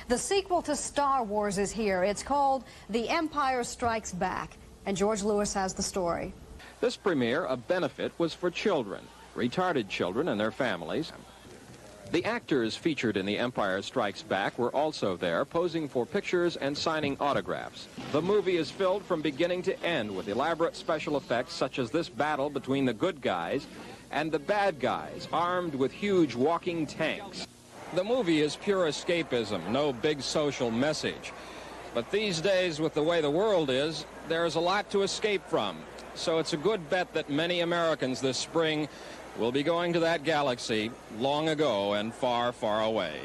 The sequel to Star Wars is here. It's called The Empire Strikes Back, and George Lewis has the story. This premiere, a benefit, was for children, retarded children and their families. The actors featured in The Empire Strikes Back were also there, posing for pictures and signing autographs. The movie is filled from beginning to end with elaborate special effects such as this battle between the good guys and the bad guys, armed with huge walking tanks. The movie is pure escapism, no big social message. But these days, with the way the world is, there's a lot to escape from. So it's a good bet that many Americans this spring will be going to that galaxy long ago and far, far away.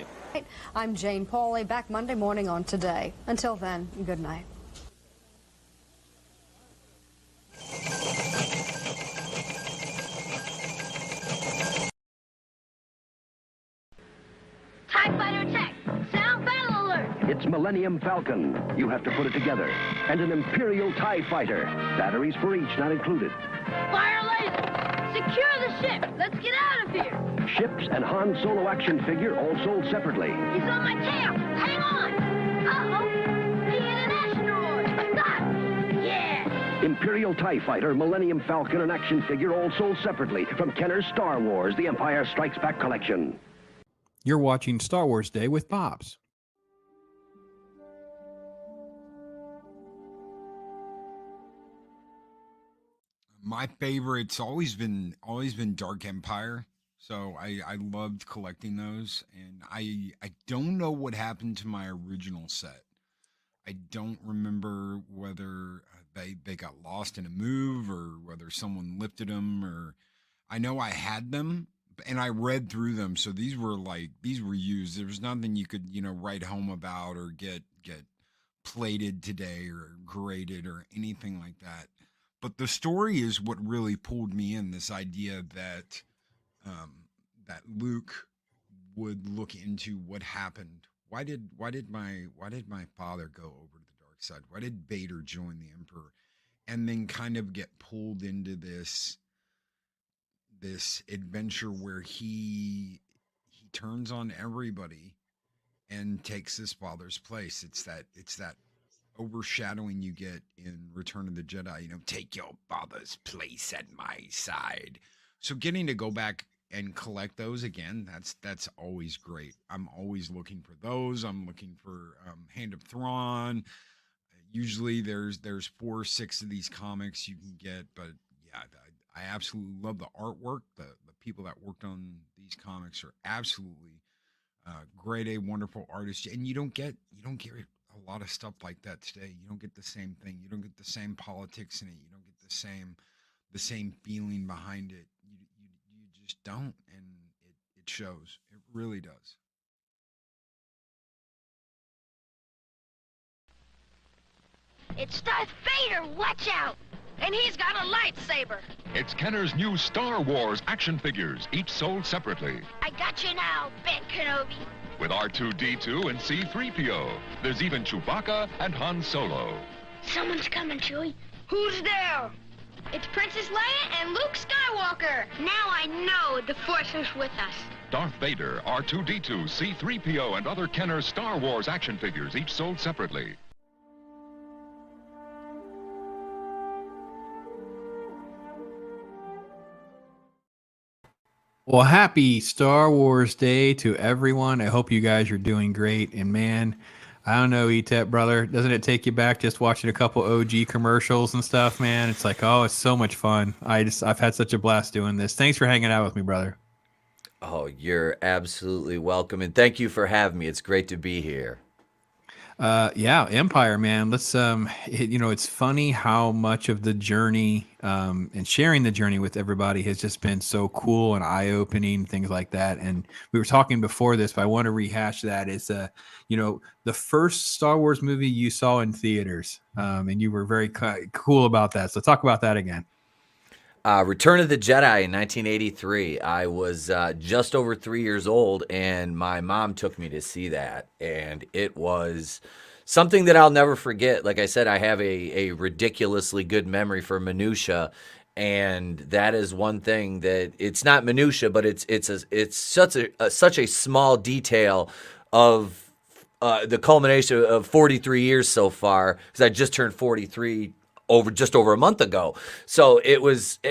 I'm Jane Pauley, back Monday morning on Today. Until then, good night. TIE Fighter attack! Sound battle alert! It's Millennium Falcon. You have to put it together. And an Imperial TIE Fighter. Batteries for each not included. Fire laser! Secure the ship! Let's get out of here! Ships and Han Solo action figure all sold separately. He's on my tail! Hang on! Uh-oh! The hit an asteroid! Stop! Yeah! Imperial TIE Fighter, Millennium Falcon, and action figure all sold separately from Kenner's Star Wars, The Empire Strikes Back collection. You're watching Star Wars Day with Bobs. My favorite's always been Dark Empire. So I loved collecting those, and I don't know what happened to my original set. I don't remember whether they got lost in a move or whether someone lifted them, or I know I had them and I read through them. So these were used. There was nothing you could, write home about or get plated today or graded or anything like that. But the story is what really pulled me in, this idea that that Luke would look into what happened. Why did my father go over to the dark side? Why did Vader join the Emperor? And then kind of get pulled into this adventure where he turns on everybody and takes his father's place. It's that overshadowing you get in Return of the Jedi, take your father's place at my side. So getting to go back and collect those again, that's always great. I'm always looking for those. I'm looking for Hand of Thrawn. Usually there's 4 or 6 of these comics you can get, but yeah, I absolutely love the artwork. The people that worked on these comics are absolutely grade A, wonderful artists, and you don't get a lot of stuff like that today. You don't get the same thing. You don't get the same politics in it. You don't get the same feeling behind it. You just don't, and it shows. It really does. It's Darth Vader! Watch out! And he's got a lightsaber! It's Kenner's new Star Wars action figures, each sold separately. I got you now, Ben Kenobi. With R2-D2 and C-3PO. There's even Chewbacca and Han Solo. Someone's coming, Chewie. Who's there? It's Princess Leia and Luke Skywalker. Now I know the Force is with us. Darth Vader, R2-D2, C-3PO, and other Kenner Star Wars action figures, each sold separately. Well, happy Star Wars Day to everyone. I hope you guys are doing great. And man, I don't know, ETEP, brother, doesn't it take you back just watching a couple OG commercials and stuff, man? It's like, oh, it's so much fun. I've had such a blast doing this. Thanks for hanging out with me, brother. Oh, you're absolutely welcome. And thank you for having me. It's great to be here. Yeah, Empire, man. Let's it's funny how much of the journey and sharing the journey with everybody has just been so cool and eye-opening, things like that. And we were talking before this, but I want to rehash that. Is the first Star Wars movie you saw in theaters, and you were very cool about that. So talk about that again. Return of the Jedi in 1983. I was just over 3 years old, and my mom took me to see that, and it was something that I'll never forget. Like I said, I have a ridiculously good memory for minutia, and that is one thing that it's not minutia, but it's such a small detail of the culmination of 43 years so far, because I just turned 43 just over a month ago. So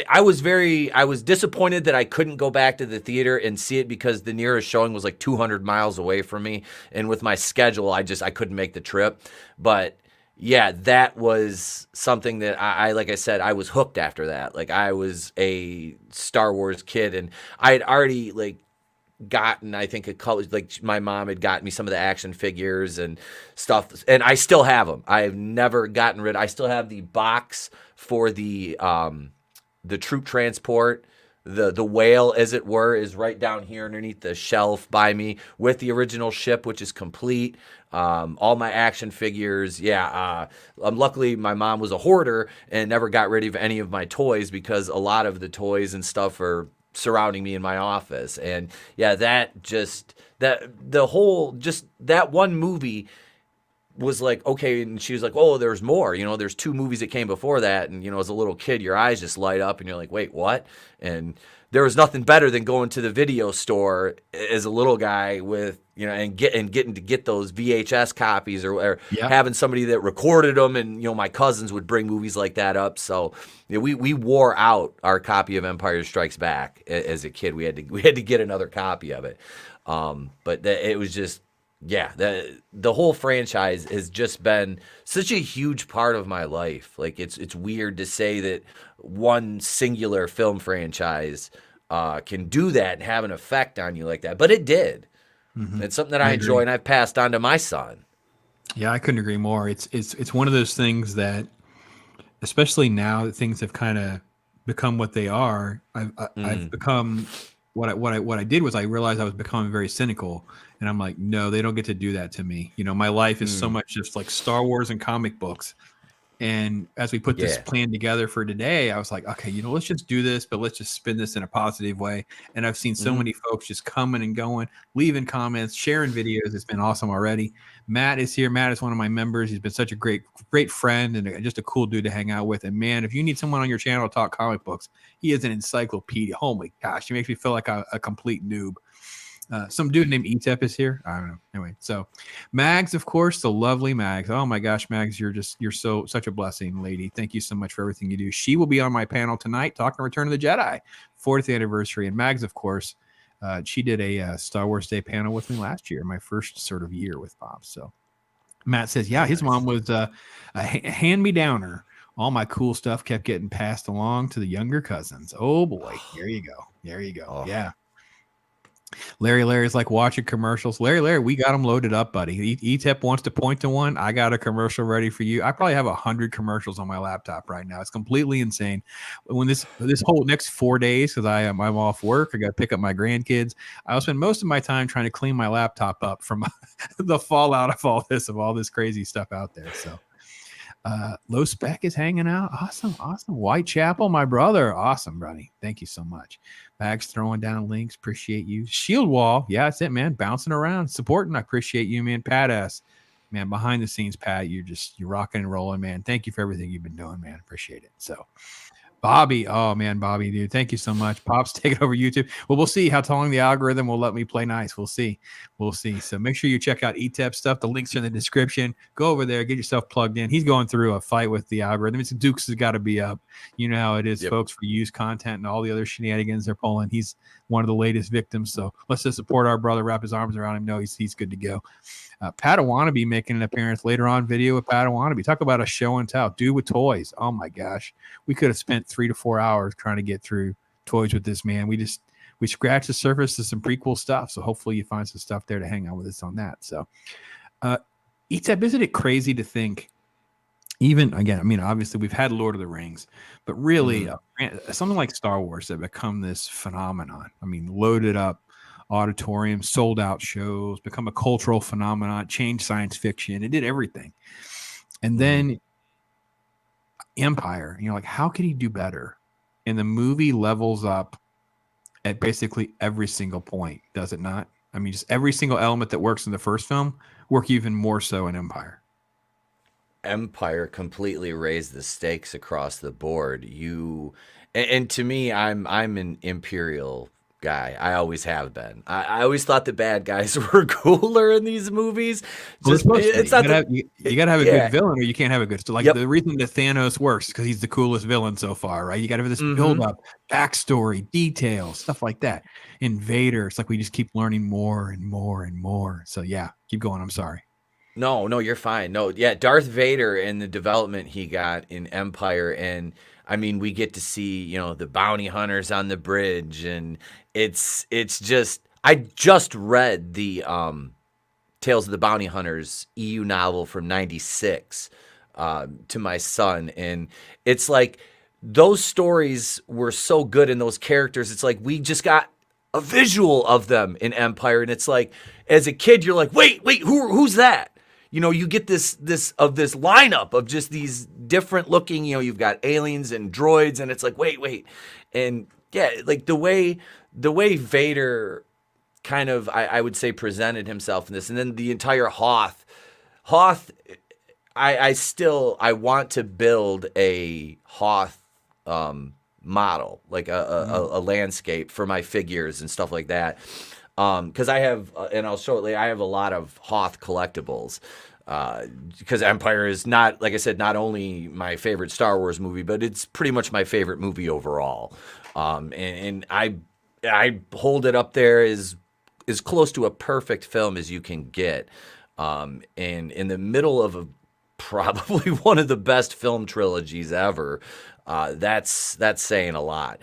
I was disappointed that I couldn't go back to the theater and see it because the nearest showing was like 200 miles away from me. And with my schedule, I couldn't make the trip. But yeah, that was something that I like I said, I was hooked after that. Like, I was a Star Wars kid, and I had already like gotten, I think, like my mom had gotten me some of the action figures and stuff, and I still have them. I have never gotten rid. I still have the box for the troop transport. The whale, as it were, is right down here underneath the shelf by me with the original ship, which is complete. All my action figures. Yeah. Luckily, my mom was a hoarder and never got rid of any of my toys, because a lot of the toys and stuff are surrounding me in my office. And yeah, that one movie was like, okay. And she was like, oh, there's more, there's 2 movies that came before that. And, as a little kid, your eyes just light up and you're like, wait, what? And there was nothing better than going to the video store as a little guy with, and getting to get those VHS copies or having somebody that recorded them. And, my cousins would bring movies like that up. So we wore out our copy of Empire Strikes Back as a kid. We had to get another copy of it. But it was just, yeah, the whole franchise has just been such a huge part of my life. Like, it's weird to say that one singular film franchise can do that and have an effect on you like that, but it did. Mm-hmm. It's something that I enjoy, and I've passed on to my son. Yeah, I couldn't agree more. It's one of those things that, especially now that things have kind of become what they are, I've become what I did was I realized I was becoming very cynical, and I'm like, no, they don't get to do that to me. My life is so much just like Star Wars and comic books. And as we put this plan together for today, I was like, okay, let's just do this, but let's just spin this in a positive way. And I've seen so many folks just coming and going, leaving comments, sharing videos. It's been awesome already. Matt is here. Matt is one of my members. He's been such a great friend and just a cool dude to hang out with. And man, if you need someone on your channel to talk comic books, he is an encyclopedia. Oh my gosh, he makes me feel like a complete noob. Some dude named ETEP is here. I don't know. Anyway, so Mags, of course, the lovely Mags. Oh my gosh, Mags, you're such a blessing, lady. Thank you so much for everything you do. She will be on my panel tonight talking Return of the Jedi, 40th anniversary. And Mags, of course, she did a Star Wars Day panel with me last year, my first sort of year with Pop. So Matt says, yeah, his mom was a hand-me-downer. All my cool stuff kept getting passed along to the younger cousins. Oh boy, there you go. Oh. Yeah. Larry's like watching commercials. Larry, we got them loaded up, buddy. ETEP wants to point to one. I got a commercial ready for you. I probably have 100 commercials on my laptop right now. It's completely insane. When this whole next 4 days, because I'm off work, I got to pick up my grandkids. I'll spend most of my time trying to clean my laptop up from the fallout of all this crazy stuff out there. So. Low Spec is hanging out. Awesome. Whitechapel, my brother. Awesome, buddy. Thank you so much. Bags throwing down links. Appreciate you. Shield Wall. Yeah, that's it, man. Bouncing around, supporting. I appreciate you, man. Pat ass. Man, behind the scenes, Pat, you're rocking and rolling, man. Thank you for everything you've been doing, man. Appreciate it. So Bobby, oh man, Bobby, dude, thank you so much. Pop's taking over YouTube. Well, we'll see how long the algorithm will let me play nice. We'll see. So make sure you check out ETEP stuff. The links are in the description. Go over there, get yourself plugged in. He's going through a fight with the algorithm. It's Dukes has got to be up. You know how it is, folks, for used content and all the other shenanigans they're pulling. He's one of the latest victims. So let's just support our brother, wrap his arms around him. No, he's good to go. Padawan be making an appearance later on. Video with Padawan. Talk about a show and tell. Dude with toys. Oh my gosh, we could have spent 3 to 4 hours trying to get through toys with this man. We scratched the surface of some pretty cool stuff. So hopefully you find some stuff there to hang out with us on that. So, ETEP, isn't it crazy to think? Even again, I mean, obviously we've had Lord of the Rings, but really something like Star Wars that become this phenomenon. I mean, loaded up auditorium, sold out shows, become a cultural phenomenon, changed science fiction. It did everything. And then Empire, like, how could he do better? And the movie levels up at basically every single point, does it not? I mean, just every single element that works in the first film work even more so in Empire. Empire completely raised the stakes across the board. And to me, I'm an Imperial guy. I always have been. I always thought the bad guys were cooler in these movies. Just it's not you gotta have a good villain, or you can't have a good. So like Yep. the reason that Thanos works because he's the coolest villain so far, right? You gotta have this build up, backstory, details, stuff like that. In Vader, it's like we just keep learning more and more and more. So yeah, keep going. I'm sorry. No, you're fine. No, yeah, Darth Vader and the development he got in Empire, and I mean, we get to see, the bounty hunters on the bridge, and it's just, I just read the Tales of the Bounty Hunters EU novel from '96 to my son, and it's like those stories were so good, and those characters, it's like we just got a visual of them in Empire, and it's like as a kid you're like, wait, who's that? You get this lineup of just these different looking, you've got aliens and droids, and it's like, wait. And yeah, like the way Vader kind of, I would say, presented himself in this, and then the entire Hoth, I want to build a Hoth model, like a landscape for my figures and stuff like that. Because I have, and I'll show it later, I have a lot of Hoth collectibles. Because Empire is not, like I said, not only my favorite Star Wars movie, but it's pretty much my favorite movie overall. And I hold it up there as close to a perfect film as you can get. And in the middle of probably one of the best film trilogies ever. That's saying a lot.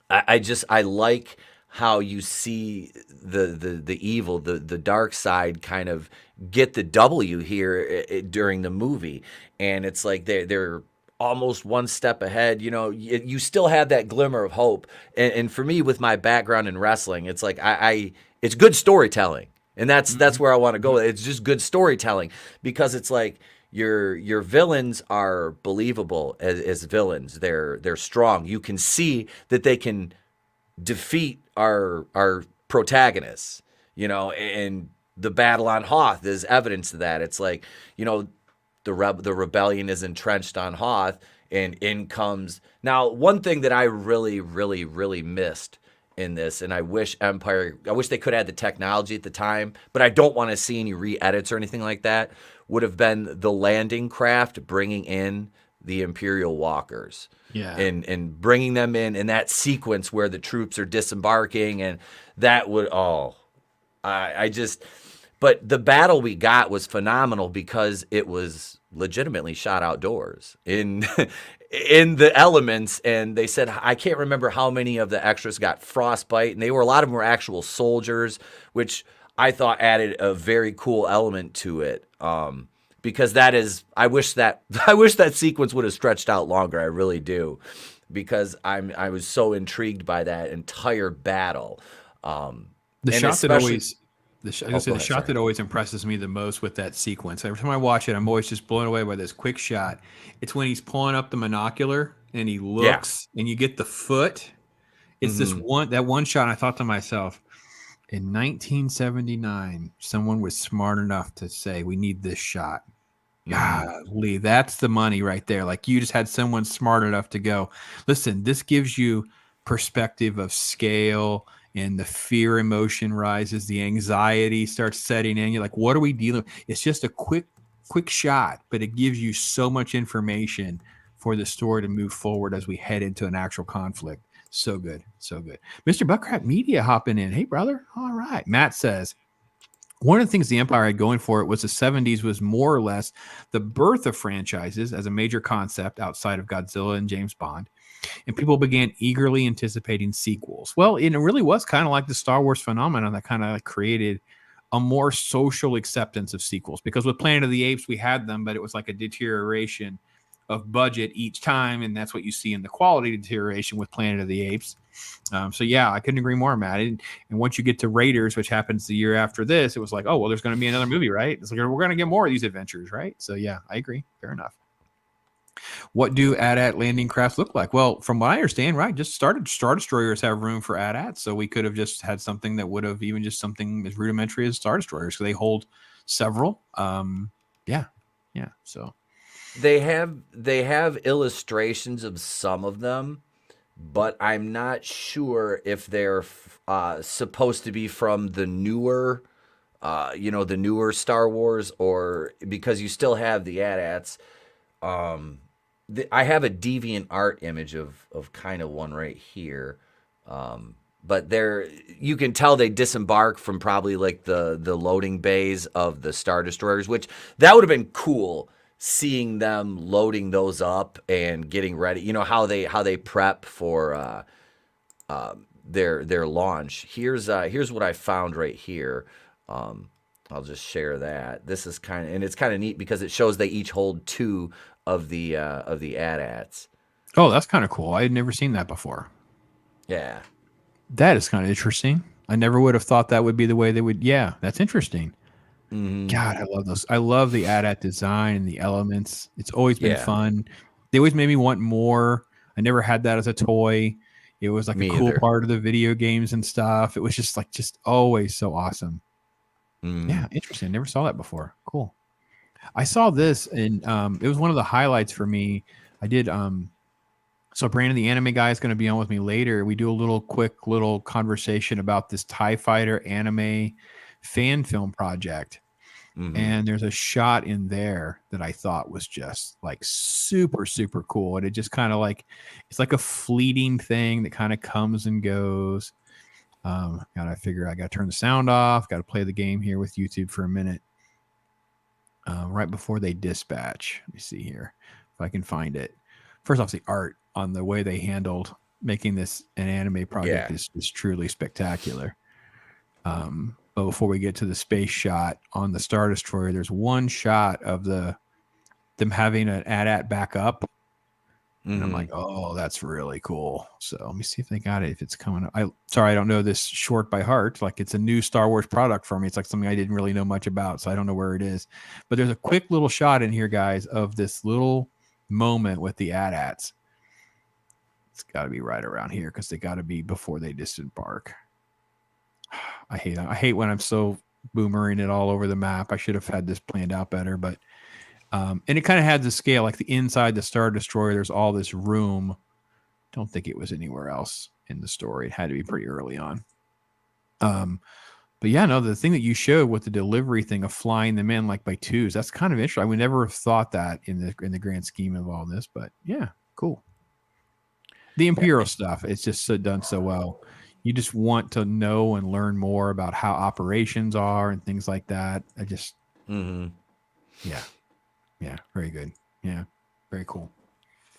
I like how you see the evil, the dark side kind of get the W here during the movie. And it's like they're almost one step ahead. You still have that glimmer of hope. And for me, with my background in wrestling, it's like it's good storytelling. And that's where I want to go. It's just good storytelling, because it's like your villains are believable as villains. They're strong. You can see that they can defeat our protagonists, and the battle on Hoth is evidence of that. It's like, the rebellion is entrenched on Hoth, and in comes. Now, one thing that I really, really, really missed in this, and I wish they could have had the technology at the time, but I don't want to see any re-edits or anything like that, would have been the landing craft bringing in the Imperial walkers. Yeah. And bringing them in that sequence where the troops are disembarking, and that would, but the battle we got was phenomenal because it was legitimately shot outdoors in the elements. And they said, I can't remember how many of the extras got frostbite, and a lot of them were actual soldiers, which I thought added a very cool element to it. Because I wish that sequence would have stretched out longer. I really do, because I was so intrigued by that entire battle. The shot that always impresses me the most with that sequence, every time I watch it, I'm always just blown away by this quick shot. It's when he's pulling up the monocular and he looks, and you get the foot. It's this one shot. I thought to myself, in 1979, someone was smart enough to say, we need this shot. Golly, that's the money right there. Like, you just had someone smart enough to go, listen, this gives you perspective of scale, and the fear emotion rises, the anxiety starts setting in. You're like, what are we dealing with? It's just a quick shot, but it gives you so much information for the story to move forward as we head into an actual conflict. So good. Mr. Buckrat Media hopping in. Hey, brother. All right. Matt says, one of the things the Empire had going for it was the 70s was more or less the birth of franchises as a major concept outside of Godzilla and James Bond. And people began eagerly anticipating sequels. Well, it really was kind of like the Star Wars phenomenon that kind of created a more social acceptance of sequels. Because with Planet of the Apes, we had them, but it was like a deterioration of budget each time, and that's what you see in the quality deterioration with Planet of the Apes. So yeah, I couldn't agree more, Matt. And once you get to Raiders, which happens the year after this, it was like, oh well, there's going to be another movie, right? It's like we're going to get more of these adventures, right? So yeah, I agree. Fair enough. What do AT-AT landing crafts look like? Well, from what I understand, right, just Star Destroyers have room for AT-AT, so we could have just had something that would have even just something as rudimentary as Star Destroyers, because they hold several. Yeah. So they have illustrations of some of them, but I'm not sure if they're supposed to be from the newer, the newer Star Wars, or because you still have the AT-ATs. I have a deviant art image of kind of one right here. But you can tell they disembark from probably like the loading bays of the Star Destroyers, which that would have been cool, seeing them loading those up and getting ready. You know how they prep for their launch. Here's what I found right here. I'll just share that. This is it's kind of neat because it shows they each hold 2 of the AT-ATs. Oh, that's kind of cool. I had never seen that before. Yeah. That is kind of interesting. I never would have thought that would be the way they would. Yeah, that's interesting. Mm-hmm. God, I love those. I love the AT-AT design and the elements. It's always been Yeah. fun. They always made me want more. I never had that as a toy. It was like Me a cool either. part of the video games and stuff. It was just always so awesome. Mm. Yeah, interesting. Never saw that before. Cool. I saw this, and it was one of the highlights for me. I did. So Brandon, the anime guy, is going to be on with me later. We do a quick conversation about this TIE Fighter anime fan film project. Mm-hmm. And there's a shot in there that I thought was just like super, super cool. And it just kind of it's like a fleeting thing that kind of comes and goes. I figure I got to turn the sound off. Got to play the game here with YouTube for a minute. Right before they dispatch. Let me see here if I can find it. First off, the art on the way they handled making this an anime project is truly spectacular. But before we get to the space shot on the Star Destroyer, there's one shot of them having an AT-AT back up. And I'm like, oh, that's really cool. So let me see if they got it, if it's coming up. Sorry, I don't know this short by heart. Like, it's a new Star Wars product for me. It's like something I didn't really know much about, so I don't know where it is. But there's a quick little shot in here, guys, of this little moment with the AT-ATs. It's got to be right around here because they got to be before they disembark. I hate when I'm so boomering it all over the map. I should have had this planned out better, but and it kind of had the scale, like the inside the Star Destroyer, there's all this room. Don't think it was anywhere else in the story. It had to be pretty early on. But yeah, no, the thing that you showed with the delivery thing of flying them in like by twos, that's kind of interesting. I would never have thought that in the grand scheme of all this, but yeah, cool. The Imperial stuff, it's just done so well. You just want to know and learn more about how operations are and things like that. Yeah, very good. Yeah, very cool.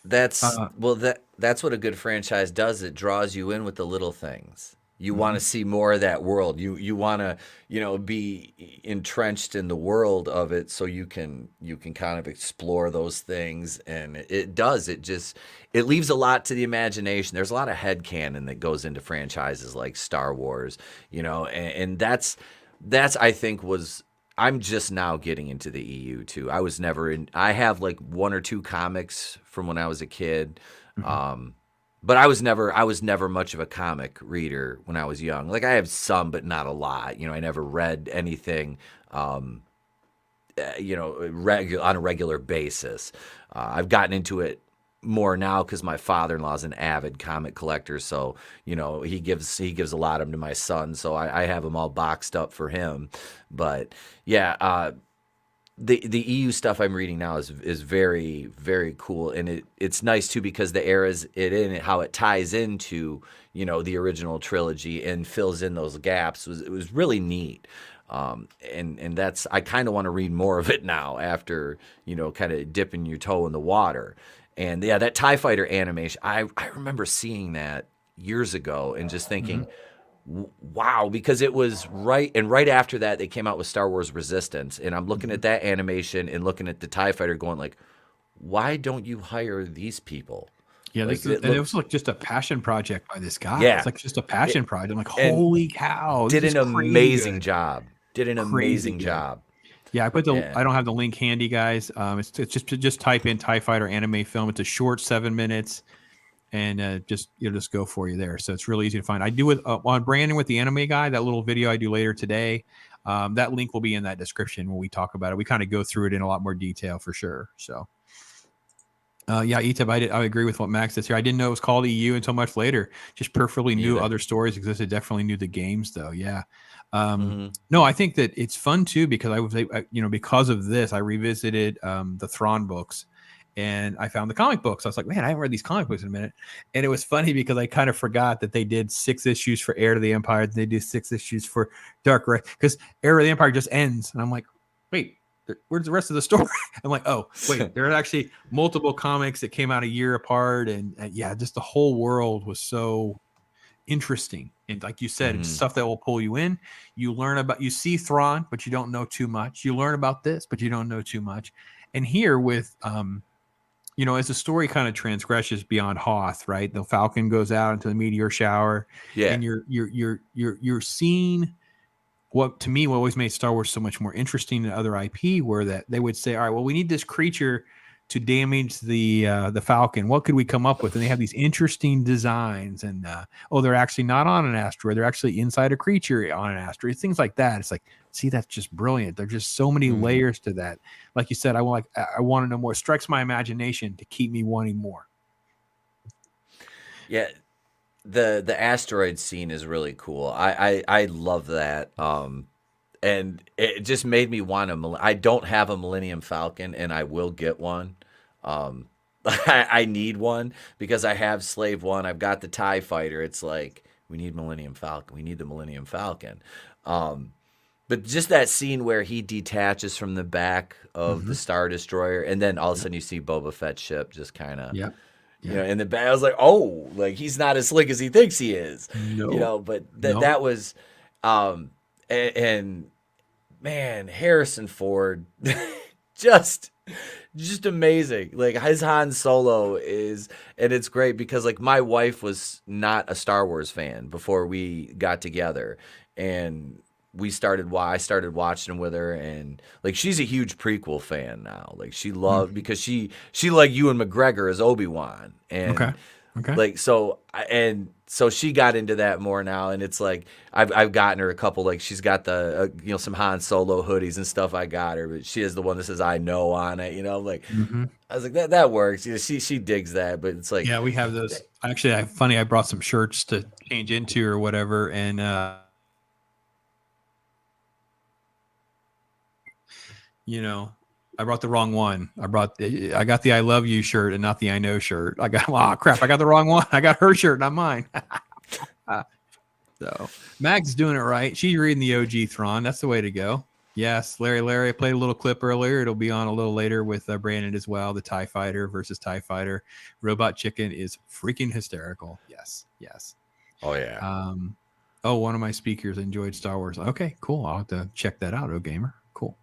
That's that's what a good franchise does. It draws you in with the little things. You want to see more of that world. You want to, be entrenched in the world of it, so you can kind of explore those things. And it does. It leaves a lot to the imagination. There's a lot of headcanon that goes into franchises like Star Wars, and that's I think I'm just now getting into the EU too. I was never in. I have like 1 or 2 comics from when I was a kid. But I was never much of a comic reader when I was young. Like, I have some, but not a lot. I never read anything, on a regular basis. I've gotten into it more now because my father-in-law is an avid comic collector. So, he gives a lot of them to my son. So I have them all boxed up for him. But yeah, the EU stuff I'm reading now is very, very cool, and it's nice too because the eras how it ties into the original trilogy and fills in those gaps it was really neat, and that's I kind of want to read more of it now after kind of dipping your toe in the water. And yeah, that TIE Fighter animation, I remember seeing that years ago and just thinking. Wow, because it was right after that they came out with Star Wars Resistance, and I'm looking at that animation and looking at the TIE Fighter going like, why don't you hire these people? Yeah, like, it was like just a passion project by this guy. Yeah. It's like just a passion project. I'm like, holy cow. Did an amazing job. Yeah, I don't have the link handy, guys. It's just type in TIE Fighter anime film. It's a short 7 minutes. And it'll just go for you there. So it's really easy to find. I do it on Brandon with the anime guy, that little video I do later today. That link will be in that description when we talk about it. We kind of go through it in a lot more detail for sure. So Yeah, ETEP, I agree with what Max says here. I didn't know it was called EU until much later. Just perfectly knew other stories existed. Definitely knew the games, though. Yeah. No, I think that it's fun, too, because because of this, I revisited the Thrawn books, and I found the comic books. I was like, man, I haven't read these comic books in a minute. And it was funny because I kind of forgot that they did 6 issues for Heir to the Empire. They did 6 issues for Dark Ray, because Heir to the Empire just ends. And I'm like, wait, where's the rest of the story? I'm like, oh, wait, there are actually multiple comics that came out a year apart. And yeah, just the whole world was so interesting. And like you said, it's stuff that will pull you in. You see Thrawn, but you don't know too much. You learn about this, but you don't know too much. And here with, as the story kind of transgresses beyond Hoth, right? The Falcon goes out into the meteor shower, and you're seeing what always made Star Wars so much more interesting than other IP, where that they would say, all right, well, we need this creature to damage the Falcon. What could we come up with? And they have these interesting designs, and they're actually not on an asteroid. They're actually inside a creature on an asteroid. Things like that. It's like, see, that's just brilliant. There's just so many layers to that. Like you said, I want to know more. It strikes my imagination to keep me wanting more. Yeah. The asteroid scene is really cool. I love that. And it just made me want I don't have a Millennium Falcon, and I will get one. I need one because I have Slave One. I've got the TIE Fighter. It's like, we need Millennium Falcon. We need the Millennium Falcon. But just that scene where he detaches from the back of the Star Destroyer, and then all of a sudden you see Boba Fett's ship just kind of, in the back. I was like, oh, like he's not as slick as he thinks he is. No. But that was, and man, Harrison Ford, just amazing. Like his Han Solo is, and it's great because like my wife was not a Star Wars fan before we got together, and I started watching them with her, and like she's a huge prequel fan now. Like she loved because she liked Ewan McGregor as Obi-Wan, and like so she got into that more now, and it's like I've gotten her a couple, like she's got the some Han Solo hoodies and stuff. I got her, but she has the one that says "I know" on it. Like I was like that works. She digs that, but it's like we have those. Actually, I brought some shirts to change into or whatever, and I brought the wrong one. I got the I love you shirt and not the I know shirt. I got the wrong one. I got her shirt, not mine. So Mag's doing it right. She's reading the OG Thrawn. That's the way to go. Yes, Larry, I played a little clip earlier. It'll be on a little later with Brandon as well. The TIE Fighter versus TIE Fighter. Robot Chicken is freaking hysterical. Yes. Oh, yeah. One of my speakers enjoyed Star Wars. Okay, cool. I'll have to check that out, Gamer. Cool.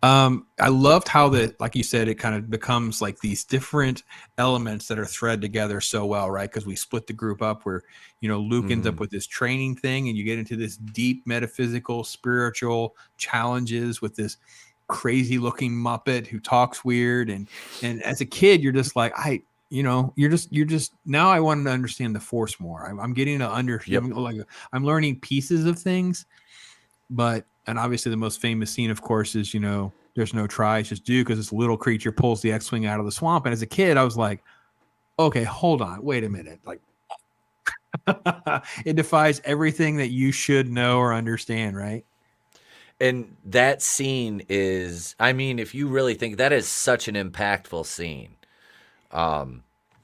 I loved how like you said, it kind of becomes like these different elements that are thread together so well, right? Because we split the group up where, Luke ends up with this training thing, and you get into this deep metaphysical, spiritual challenges with this crazy looking Muppet who talks weird. And as a kid, you're just like, you're just now I want to understand the Force more. I'm getting to understand, I'm learning pieces of things, and obviously the most famous scene, of course, is, there's no try, it's just do, because this little creature pulls the X-Wing out of the swamp. And as a kid, I was like, okay, hold on, wait a minute. Like, it defies everything that you should know or understand, right? And that scene is, if you really think, that is such an impactful scene.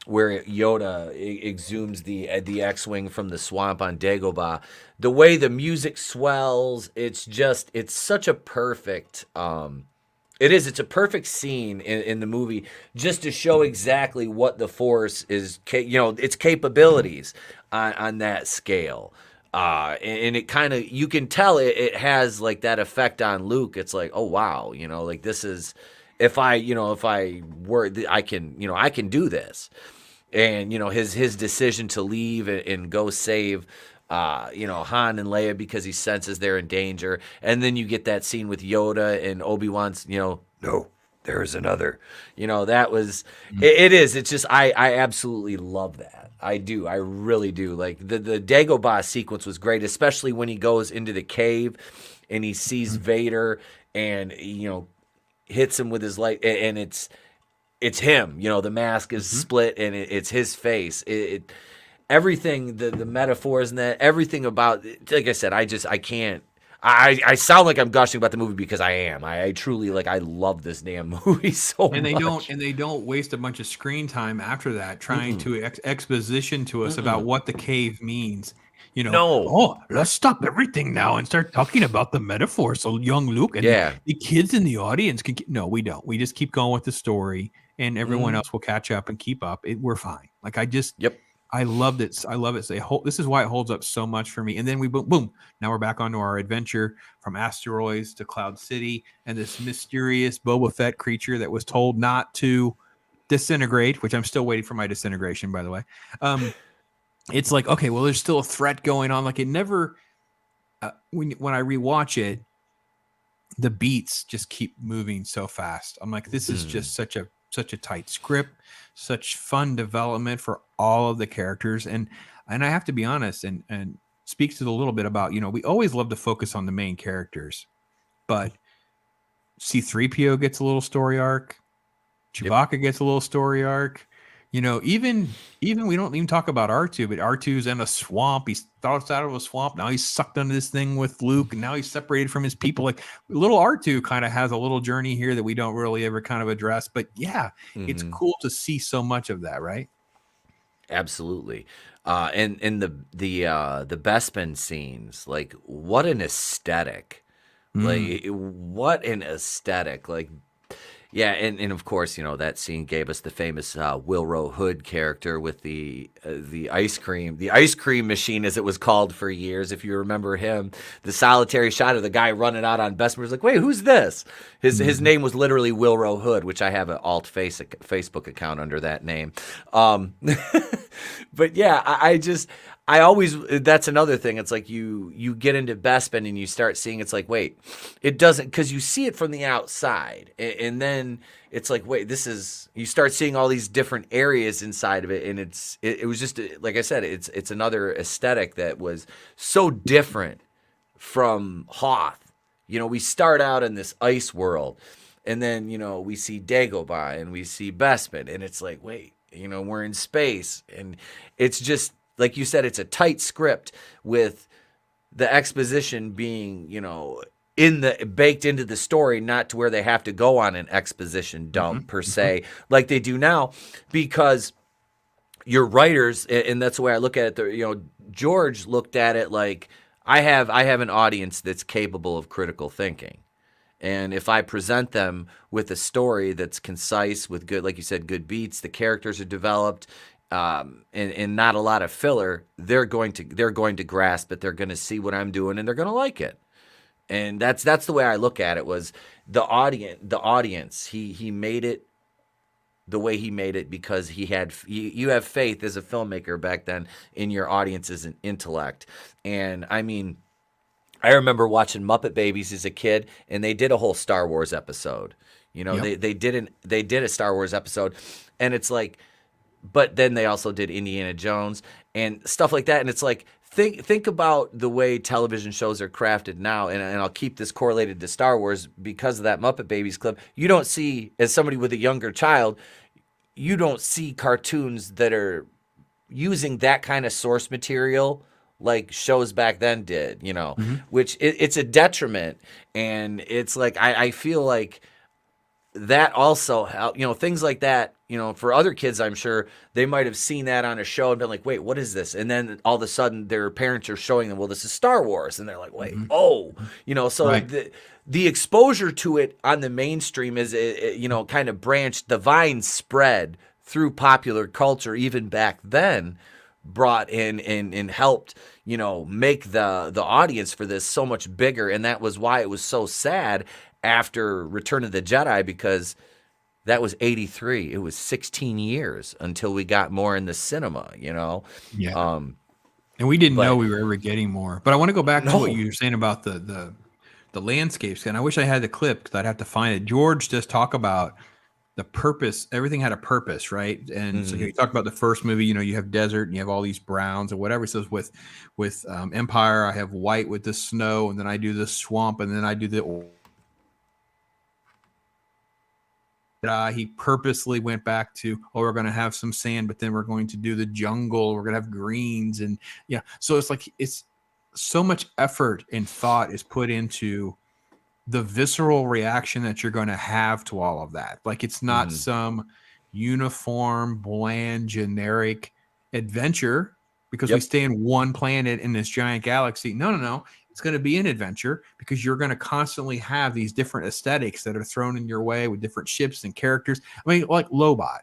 Where Yoda exhumes the X-Wing from the swamp on Dagobah. The way the music swells, it's such a perfect, it's a perfect scene in the movie, just to show exactly what the Force is, its capabilities on that scale. And it kind of, you can tell it has like that effect on Luke. It's like, oh wow, like this is, if I were, I can do this. And, his decision to leave and go save, Han and Leia because he senses they're in danger. And then you get that scene with Yoda and Obi-Wan's, no, there is another. That was, it is. It's just, I absolutely love that. I do. I really do. Like the Dagobah sequence was great, especially when he goes into the cave and he sees Vader and, hits him with his light. And it's it's him. You know, the mask is split and it's his face. Everything, the metaphors and that, everything about, like I said, I can't. I sound like I'm gushing about the movie because I am. I truly, like, I love this damn movie so much. And they don't waste a bunch of screen time after that trying to exposition to us about what the cave means. You know, oh, let's stop everything now and start talking about the metaphor. So young Luke and the kids in the audience can. No, we don't. We just keep going with the story, and everyone else will catch up and keep up. We're fine. Like I just, I loved it. I love it. This is why it holds up so much for me. And then we boom. Now we're back onto our adventure from asteroids to Cloud City, and this mysterious Boba Fett creature that was told not to disintegrate, which I'm still waiting for my disintegration, by the way. It's like, okay, well, there's still a threat going on. Like it never, when I rewatch it, the beats just keep moving so fast. I'm like, this is just such a tight script, such fun development for all of the characters. And I have to be honest and speak to a little bit about, you know, we always love to focus on the main characters, but C-3PO gets a little story arc. Chewbacca gets a little story arc. You know, even we don't even talk about R2, but R2's in a swamp. He starts out of a swamp. Now he's sucked into this thing with Luke, and now he's separated from his people. Like little R2 kind of has a little journey here that we don't really ever kind of address. But yeah, it's cool to see so much of that, right? Absolutely. And the Bespin scenes, like what an aesthetic. Like what an aesthetic. Like yeah, and of course, you know, that scene gave us the famous Wilro Hood character with the ice cream machine, as it was called for years. If you remember him, the solitary shot of the guy running out on Bespin was like, wait, who's this? His name was literally Wilro Hood, which I have an alt Facebook account under that name. But yeah, I always, that's another thing. It's like you get into Bespin and you start seeing, it's like, wait, it doesn't, because you see it from the outside. And then it's like, wait, you start seeing all these different areas inside of it. And it was just, like I said, it's another aesthetic that was so different from Hoth. You know, we start out in this ice world and then, you know, we see Dagobah and we see Bespin and it's like, wait, you know, we're in space and it's just, like you said, it's a tight script with the exposition being, you know, baked into the story, not to where they have to go on an exposition dump per se, like they do now, because your writers, and that's the way I look at it. You know, George looked at it like I have an audience that's capable of critical thinking. And if I present them with a story that's concise, with good, like you said, good beats, the characters are developed, and not a lot of filler, they're going to grasp it. They're going to see what I'm doing, and they're going to like it. And that's the way I look at it. Was the audience. He made it the way he made it because you have faith as a filmmaker back then in your audience's intellect. And I mean, I remember watching Muppet Babies as a kid, and they did a whole Star Wars episode. You know, they did a Star Wars episode, and it's like. But then they also did Indiana Jones and stuff like that. And it's like, think about the way television shows are crafted now. And I'll keep this correlated to Star Wars because of that Muppet Babies clip. You don't see, as somebody with a younger child, you don't see cartoons that are using that kind of source material like shows back then did, you know, which it's a detriment. And it's like, I feel like that also help, you know, things like that, you know, for other kids, I'm sure they might have seen that on a show and been like, wait, what is this? And then all of a sudden their parents are showing them, well, this is Star Wars. And they're like, wait, you know, so the exposure to it on the mainstream is, you know, kind of branched, the vine spread through popular culture, even back then, brought in and helped, you know, make the audience for this so much bigger. And that was why it was so sad after Return of the Jedi, because that was 83. It was 16 years until we got more in the cinema, you know? Yeah. And we didn't know we were ever getting more. But I want to go back to what you were saying about the landscapes. And I wish I had the clip because I'd have to find it. George does talk about the purpose. Everything had a purpose, right? And so you talk about the first movie, you know, you have desert and you have all these browns or whatever. So with Empire, I have white with the snow, and then I do the swamp, and then I do the He purposely went back to, we're going to have some sand, but then we're going to do the jungle. We're going to have greens. And yeah, so it's like, it's so much effort and thought is put into the visceral reaction that you're going to have to all of that. Like, it's not some uniform, bland, generic adventure because we stay in one planet in this giant galaxy. No. It's going to be an adventure because you're going to constantly have these different aesthetics that are thrown in your way with different ships and characters. I mean, like Lobot.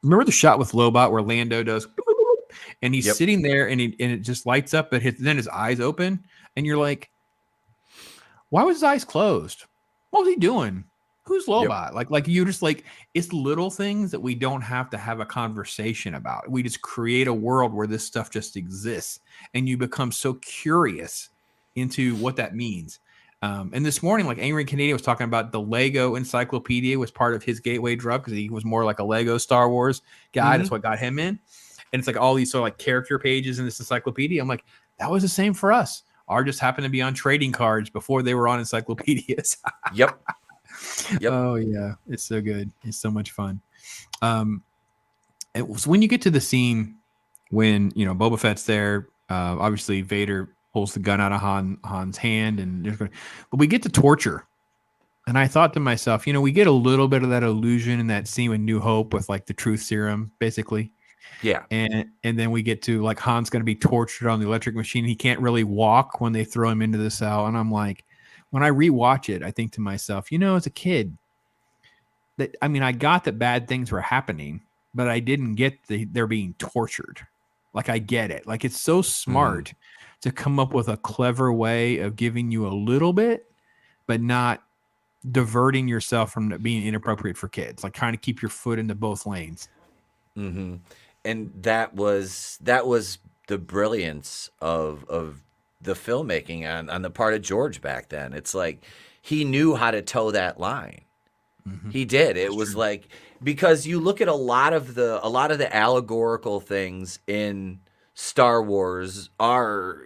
Remember the shot with Lobot where Lando does, and he's sitting there and it just lights up, but then his eyes open, and you're like, why was his eyes closed? What was he doing? Who's Lobot? Like you just like, it's little things that we don't have to have a conversation about. We just create a world where this stuff just exists, and you become so curious into what that means. And this morning, like Angry Canadian was talking about, the Lego encyclopedia was part of his gateway drug because he was more like a Lego Star Wars guy. That's what got him in. And it's like all these sort of like character pages in this encyclopedia. I'm like, that was the same for us. Ours just happened to be on trading cards before they were on encyclopedias. Yep. Oh yeah, it's so good. It's so much fun. It was when you get to the scene when Boba Fett's there. Obviously, Vader pulls the gun out of Han's hand, but we get to torture. And I thought to myself, we get a little bit of that illusion in that scene with New Hope with like the truth serum, basically. Yeah. And then we get to like Han's going to be tortured on the electric machine. He can't really walk when they throw him into the cell. And I'm like, when I rewatch it, I think to myself, as a kid, I got that bad things were happening, but I didn't get they're being tortured. Like, I get it. Like, it's so smart to come up with a clever way of giving you a little bit, but not diverting yourself from being inappropriate for kids. Like, trying to keep your foot into both lanes. Mm-hmm. And that was the brilliance of the filmmaking on the part of George back then. It's like he knew how to toe that line. He did. It was like, because you look at a lot of the allegorical things in Star Wars are,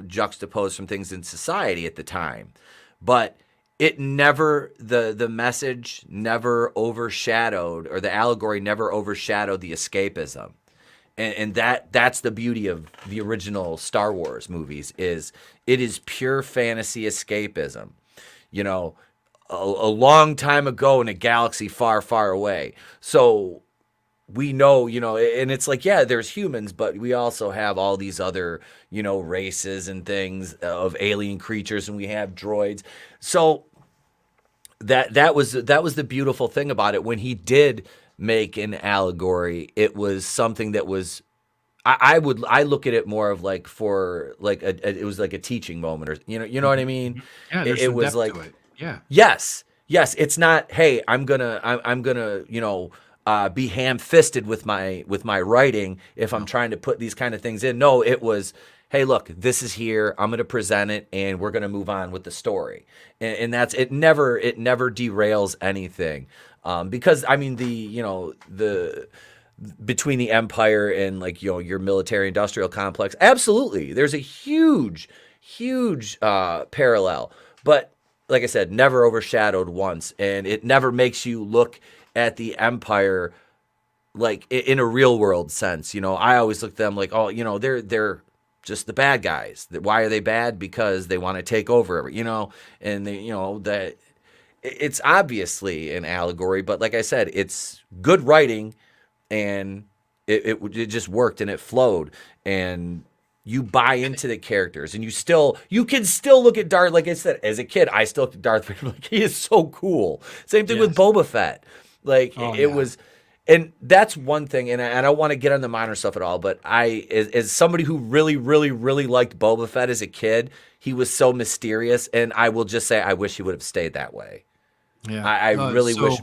juxtaposed from things in society at the time, but it never, the message never overshadowed, or the allegory never overshadowed the escapism. And that's the beauty of the original Star Wars movies, is it is pure fantasy escapism. A long time ago in a galaxy far, far away. So we know, and it's like, yeah, there's humans, but we also have all these other, races and things of alien creatures, and we have droids. So that was the beautiful thing about it. When he did make an allegory, it was something that was, I look at it more of like, for like it was like a teaching moment, or you know what I mean? Yeah, it was like, yeah, yes, it's not, hey, I'm gonna be ham-fisted with my writing if I'm trying to put these kind of things in. No, it was, hey, look, this is here. I'm going to present it, and we're going to move on with the story. And that's it. Never derails anything, because the between the Empire and like your military-industrial complex, absolutely, there's a huge parallel. But like I said, never overshadowed once, and it never makes you look at the Empire like in a real world sense. I always look at them like, oh, they're just the bad guys. Why are they bad? Because they want to take over, and they, that it's obviously an allegory, but like I said, it's good writing, and it just worked, and it flowed, and you buy into the characters, and you can still look at Darth. Like I said, as a kid, I still look at Darth Vader like, he is so cool. Same thing with Boba Fett. Like it was, and that's one thing. And I don't want to get on the minor stuff at all, but as somebody who really, really, really liked Boba Fett as a kid, he was so mysterious, and I will just say, I wish he would have stayed that way. Yeah, I really wish.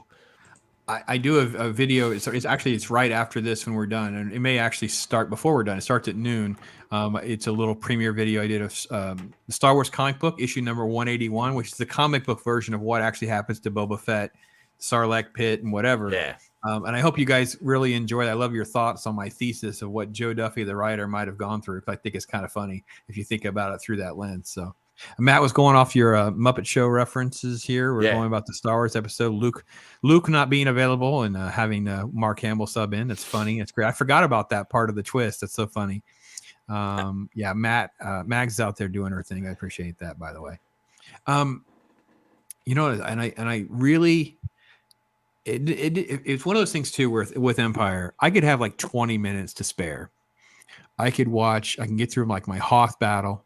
I do a video. It's right after this when we're done, and it may actually start before we're done. It starts at noon. It's a little premiere video I did of the Star Wars comic book issue number 181, which is the comic book version of what actually happens to Boba Fett, Sarlacc pit, and whatever. Yeah. And I hope you guys really enjoy it. I love your thoughts on my thesis of what Joe Duffy, the writer, might have gone through. I think it's kind of funny if you think about it through that lens. So Matt was going off your Muppet Show references here. We're Yeah. going about the Star Wars episode. Luke not being available and having Mark Hamill sub in. It's funny. It's great. I forgot about that part of the twist. That's so funny. Yeah, Mag's out there doing her thing. I appreciate that, by the way. You know, and I really, it's one of those things too, where with Empire, I could have like 20 minutes to spare. I can get through like my Hoth battle.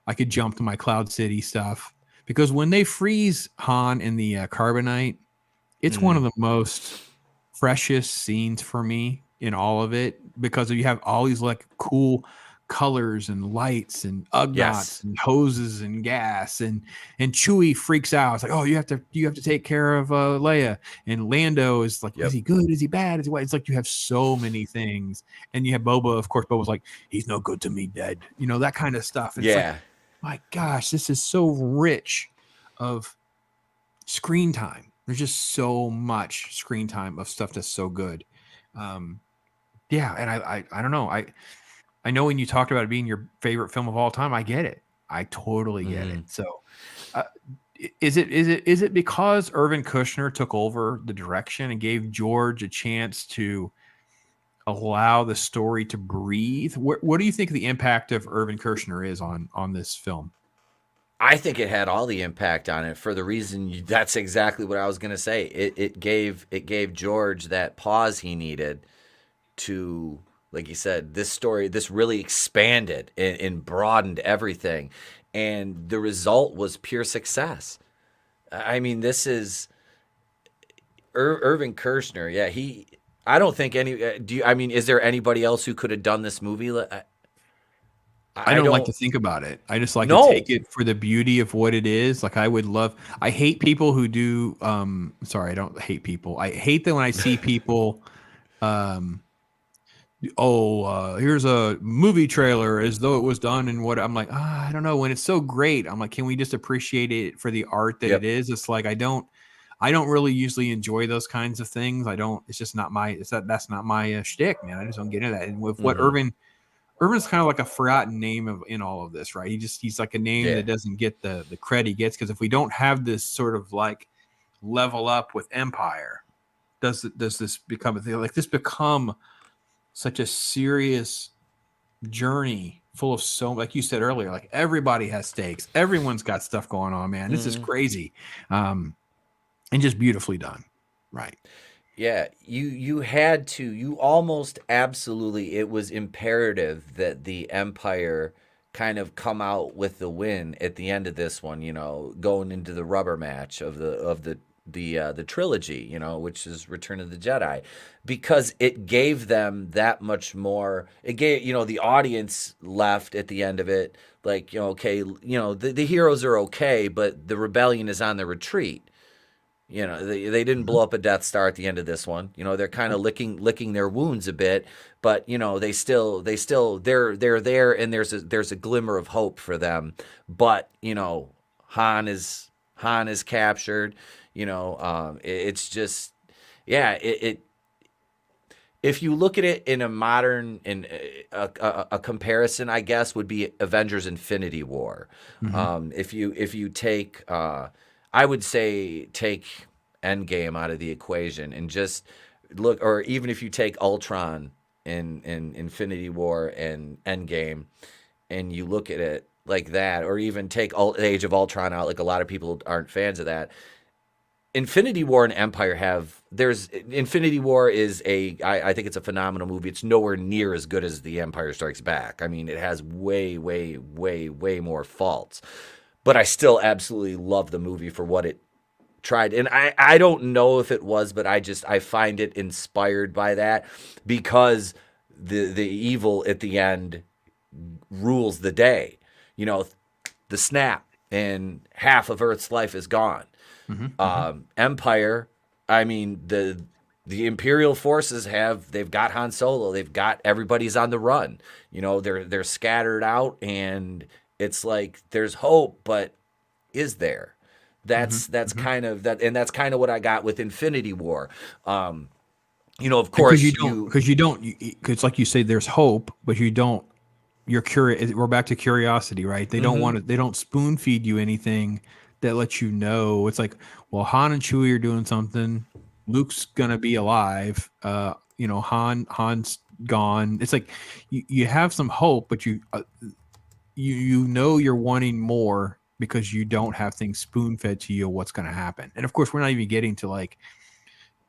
I could jump to my Cloud City stuff, because when they freeze Han in the carbonite, it's one of the most freshest scenes for me in all of it, because you have all these like cool colors and lights and Ugnaughts and hoses and gas, and Chewie freaks out. It's like, oh, you have to take care of Leia, and Lando is like, is he good? Is he bad? Is he white? It's like you have so many things, and you have Boba. Of course, Boba's like, he's no good to me, dead. You know, that kind of stuff. And it's like, my gosh, this is so rich of screen time. There's just so much screen time of stuff that's so good. Yeah, and I don't know. I know when you talked about it being your favorite film of all time, I get it. I totally get it. So, is it because Irvin Kushner took over the direction and gave George a chance to allow the story to breathe? What do you think the impact of Irvin Kushner is on this film? I think it had all the impact on it, for the reason that's exactly what I was going to say. It gave George that pause he needed to, like you said, this story, this really expanded and broadened everything. And the result was pure success. I mean, this is Irvin Kershner. Yeah, I don't think is there anybody else who could have done this movie? I don't like to think about it. I just like to take it for the beauty of what it is. Like, I hate people who do, sorry, I don't hate people. I hate that when I see people, here's a movie trailer as though it was done in what I'm like, I don't know. When it's so great, I'm like, can we just appreciate it for the art that it is? It's like, I don't really usually enjoy those kinds of things. It's just not that's not my shtick, man. I just don't get into that. And with what Irvin's kind of like a forgotten name in all of this, right? He's like a name that doesn't get the credit he gets, because if we don't have this sort of like level up with Empire, does this become a thing? Like, this become such a serious journey full of like you said earlier, like everybody has stakes. Everyone's got stuff going on, man. This is crazy. And just beautifully done. Right. Yeah, you almost absolutely, it was imperative that the Empire kind of come out with the win at the end of this one, you know, going into the rubber match of the trilogy, you know, which is Return of the Jedi, because it gave them that much more. It gave, you know, the audience left at the end of it like, you know, okay, you know, the heroes are okay, but the rebellion is on the retreat. You know, they didn't blow up a Death Star at the end of this one. You know, they're kind of licking their wounds a bit, but you know, they're there, and there's a glimmer of hope for them. But you know, Han is captured. You know, it's just, yeah. If you look at it in a modern, a comparison, I guess, would be Avengers: Infinity War. If you take, I would say, take Endgame out of the equation and just look, or even if you take Ultron in Infinity War and Endgame, and you look at it like that, or even take Age of Ultron out, like a lot of people aren't fans of that. Infinity War and Empire Infinity War is I think it's a phenomenal movie. It's nowhere near as good as The Empire Strikes Back. I mean, it has way, way, way, way more faults. But I still absolutely love the movie for what it tried. And I don't know if it was, but I find it inspired by that, because the evil at the end rules the day. You know, the snap and half of Earth's life is gone. Empire, I mean, the Imperial forces they've got Han Solo, they've got everybody's on the run. You know, they're scattered out, and it's like there's hope, but is there? That's kind of that, and that's kind of what I got with Infinity War. You know, of course, because like you say, there's hope, but you don't you're curious. We're back to curiosity, right? They don't want to. They don't spoon feed you anything that lets you know. It's like, well, Han and Chewie are doing something. Luke's gonna be alive. Han's gone. It's like you have some hope, but you know you're wanting more because you don't have things spoon fed to you of what's going to happen. And of course, we're not even getting to like,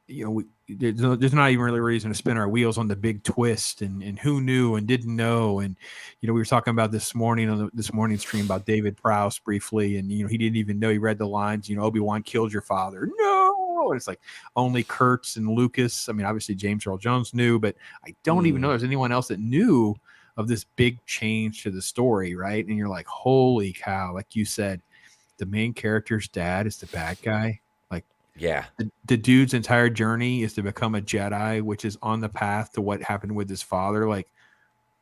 there's not even really a reason to spin our wheels on the big twist and who knew and didn't know. And, we were talking about this morning on this morning stream about David Prowse briefly. And, he didn't even know, he read the lines, Obi-Wan killed your father. No. And it's like only Kurtz and Lucas. I mean, obviously James Earl Jones knew, but I don't even know there's anyone else that knew of this big change to the story. Right. And you're like, holy cow. Like you said, the main character's dad is the bad guy. Yeah. The dude's entire journey is to become a Jedi, which is on the path to what happened with his father. Like,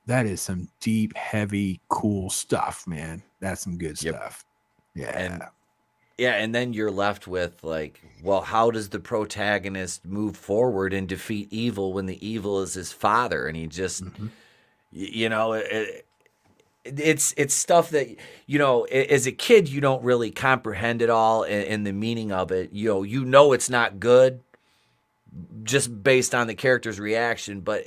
that is some deep, heavy, cool stuff, man. That's some good stuff. Yeah. And then you're left with like, well, how does the protagonist move forward and defeat evil when the evil is his father? And he just, it's stuff that, as a kid, you don't really comprehend it all and the meaning of it. It's not good just based on the character's reaction, but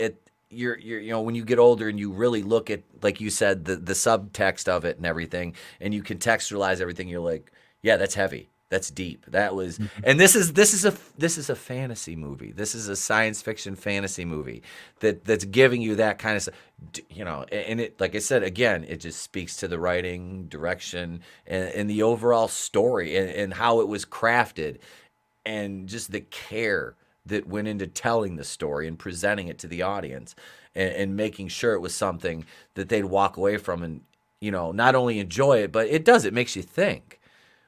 you're when you get older and you really look at, like you said, the subtext of it and everything, and you contextualize everything, you're like, yeah, that's heavy. That's deep. That was, and this is a fantasy movie. This is a science fiction fantasy movie that's giving you that kind of stuff, and it, like I said, again, it just speaks to the writing, direction, and the overall story and how it was crafted, and just the care that went into telling the story and presenting it to the audience, and making sure it was something that they'd walk away from and, not only enjoy it, but it makes you think,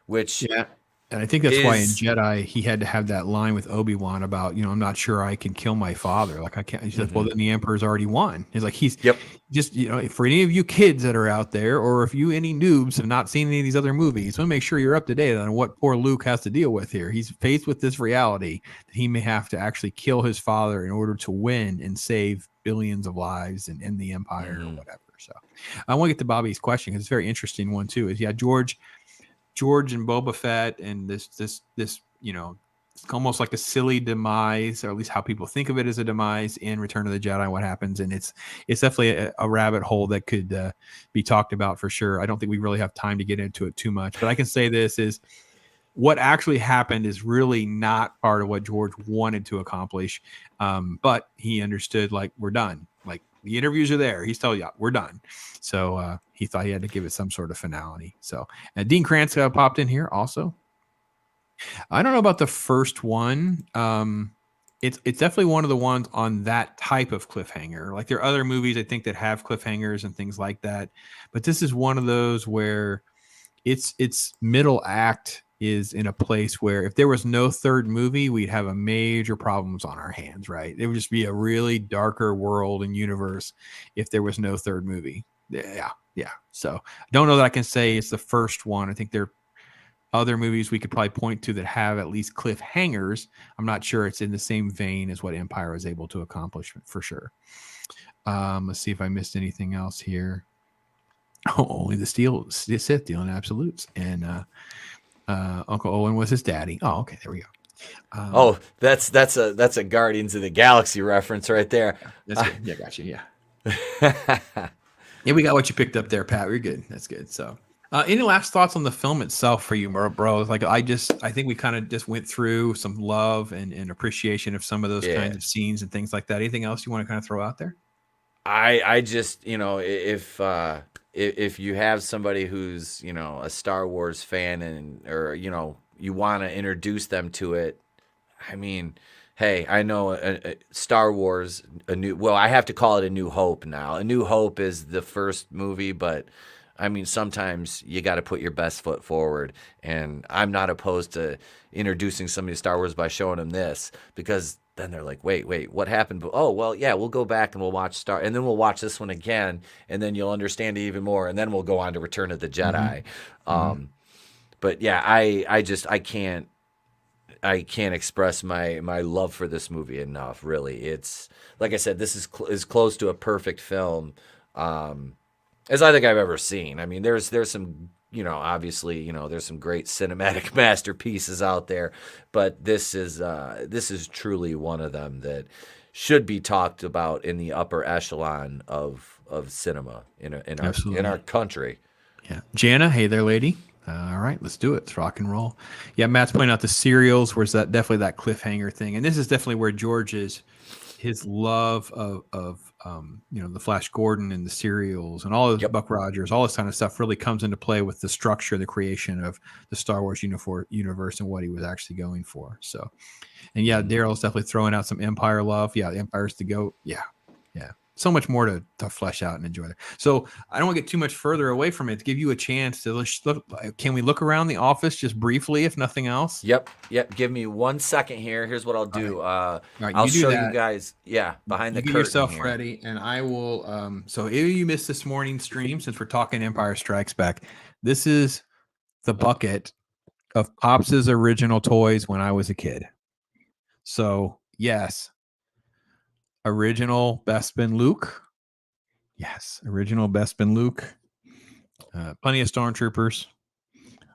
which. Yeah. And I think that's why in Jedi he had to have that line with Obi-Wan about, I'm not sure I can kill my father. Like I can't. He said, well, then the Emperor's already won. He's like, just, for any of you kids that are out there, or if you any noobs have not seen any of these other movies, want to make sure you're up to date on what poor Luke has to deal with here. He's faced with this reality that he may have to actually kill his father in order to win and save billions of lives and end the Empire or whatever. So I want to get to Bobby's question because it's a very interesting one too. Is George and Boba Fett and this it's almost like a silly demise, or at least how people think of it as a demise in Return of the Jedi. What happens, and it's definitely a rabbit hole that could be talked about for sure. I don't think we really have time to get into it too much, but I can say this is what actually happened is really not part of what George wanted to accomplish, but he understood, like, we're done. Like, the interviews are there. He's telling you, we're done. So he thought he had to give it some sort of finality. So, and Dean Krantz popped in here also. I don't know about the first one. It's definitely one of the ones on that type of cliffhanger. Like, there are other movies I think that have cliffhangers and things like that, but this is one of those where its middle act is in a place where if there was no third movie, we'd have a major problems on our hands, right? It would just be a really darker world and universe if there was no third movie. Yeah. So I don't know that I can say it's the first one. I think there are other movies we could probably point to that have at least cliffhangers. I'm not sure it's in the same vein as what Empire was able to accomplish for sure. Let's see if I missed anything else here. Oh, only the Sith dealing absolutes. And Uncle Owen was his daddy. Oh, okay, there we go. That's a Guardians of the Galaxy reference right there. That's good. Yeah, gotcha. Yeah. Yeah, we got what you picked up there, Pat. We're good. That's good. So, any last thoughts on the film itself for you, bro? Like, I think we kind of just went through some love and appreciation of some of those kinds of scenes and things like that. Anything else you want to kind of throw out there? I just, if you have somebody who's, a Star Wars fan or you want to introduce them to it, I mean, hey, I know Star Wars, I have to call it A New Hope now. A New Hope is the first movie, but I mean, sometimes you got to put your best foot forward, and I'm not opposed to introducing somebody to Star Wars by showing them this, because then they're like, wait, what happened? Oh, well, yeah, we'll go back and we'll watch and then we'll watch this one again, and then you'll understand it even more, and then we'll go on to Return of the Jedi. But yeah, I can't express my love for this movie enough. Really, it's like I said, this is close to a perfect film. as I think I've ever seen. I mean, there's some, obviously, there's some great cinematic masterpieces out there, but this is truly one of them that should be talked about in the upper echelon of cinema in our country. Yeah, Jana, hey there, lady. All right, let's do it. Let's rock and roll. Yeah, Matt's pointing out the serials, where's that definitely that cliffhanger thing, and this is definitely where George's his love of the Flash Gordon and the serials and all of Buck Rogers, all this kind of stuff really comes into play with the structure, the creation of the Star Wars universe and what he was actually going for. So, and yeah, Daryl's definitely throwing out some Empire love. Yeah, the Empire's the GOAT. Yeah. So much more to flesh out and enjoy there. So I don't want to get too much further away from it to give you a chance to look. Can we look around the office just briefly, if nothing else? Yep. Give me 1 second here. Here's what I'll do. All right, I'll show you guys. Yeah, behind the curtain. Get yourself here. ready, and I will. So if you missed this morning's stream, since we're talking Empire Strikes Back, this is the bucket of Pops's original toys when I was a kid. So yes. Original Bespin Luke. Yes, original Bespin Luke. Plenty of Stormtroopers.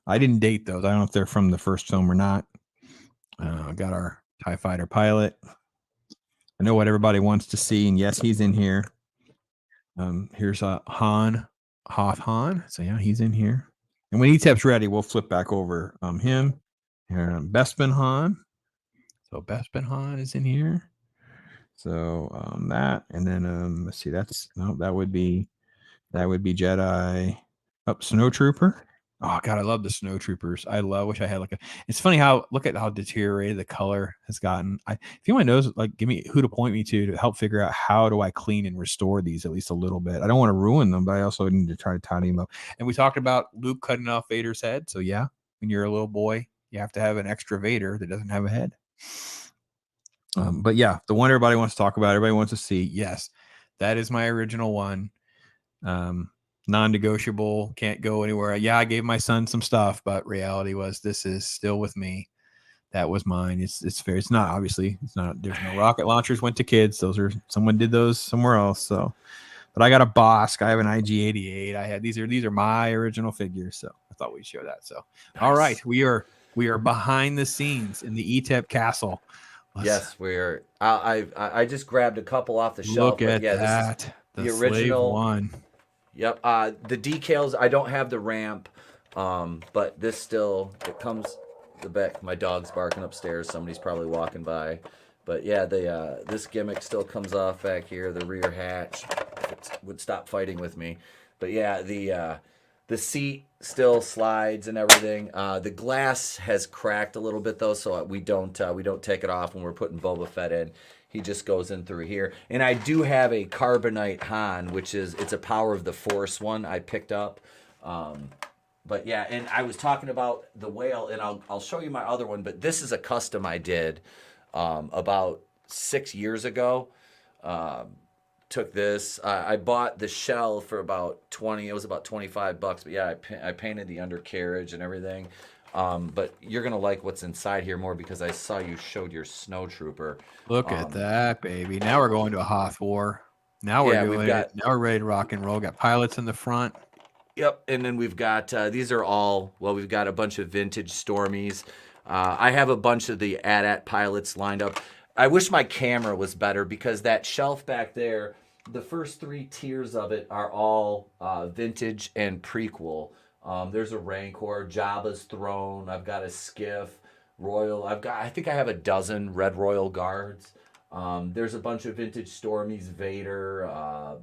I didn't date those. I don't know if they're from the first film or not. Got our TIE Fighter pilot. I know what everybody wants to see, and yes, he's in here. Here's Han, Hoth Han. So yeah, he's in here. And when ETEP's ready, we'll flip back over him. Here, Bespin Han. So Bespin Han is in here. So that, and then let's see, that would be Jedi. Snowtrooper. Oh God, I love the Snowtroopers. Wish I had it's funny look at how deteriorated the color has gotten. If anyone knows, give me who to point me to help figure out how do I clean and restore these at least a little bit. I don't want to ruin them, but I also need to try to tidy them up. And we talked about Luke cutting off Vader's head. So yeah, when you're a little boy, you have to have an extra Vader that doesn't have a head. But yeah, the one everybody wants to talk about, everybody wants to see. Yes, that is my original one. Non-negotiable, can't go anywhere. Yeah, I gave my son some stuff, but reality was this is still with me. That was mine. It's fair. It's not, obviously. It's not. There's no rocket launchers went to kids. Someone did those somewhere else. So, but I got a Bosk. I have an IG-88. I had these are my original figures. So I thought we'd show that. So nice. All right, we are behind the scenes in the ETEP castle. Yes, we're. I just grabbed a couple off the shelf. Look at that. The original one. Yep. The decals. I don't have the ramp, but this it comes. The back. My dog's barking upstairs. Somebody's probably walking by. But yeah, this gimmick still comes off back here. The rear hatch. It would stop fighting with me. But yeah, the seat still slides and everything. The glass has cracked a little bit though, so we don't take it off when we're putting Boba Fett in. He just goes in through here. And I do have a Carbonite Han, it's a Power of the Force one I picked up. But yeah, and I was talking about the whale, and I'll show you my other one. But this is a custom I did about 6 years ago. Took this. I bought the shell for about $20. It was about $25. But yeah, I painted the undercarriage and everything. But you're gonna like what's inside here more because I saw you showed your Snowtrooper. Look at that, baby! Now we're going to a Hoth war. Now we're doing it. Now we're ready to rock and roll. Got pilots in the front. Yep, and then we've got these are all we've got a bunch of vintage Stormies. I have a bunch of the AT-AT pilots lined up. I wish my camera was better because that shelf back there, the first 3 tiers of it are all vintage and prequel. There's a Rancor, Jabba's throne. I've got a Skiff, Royal. I think I have a dozen Red Royal Guards. There's a bunch of vintage Stormies, Vader.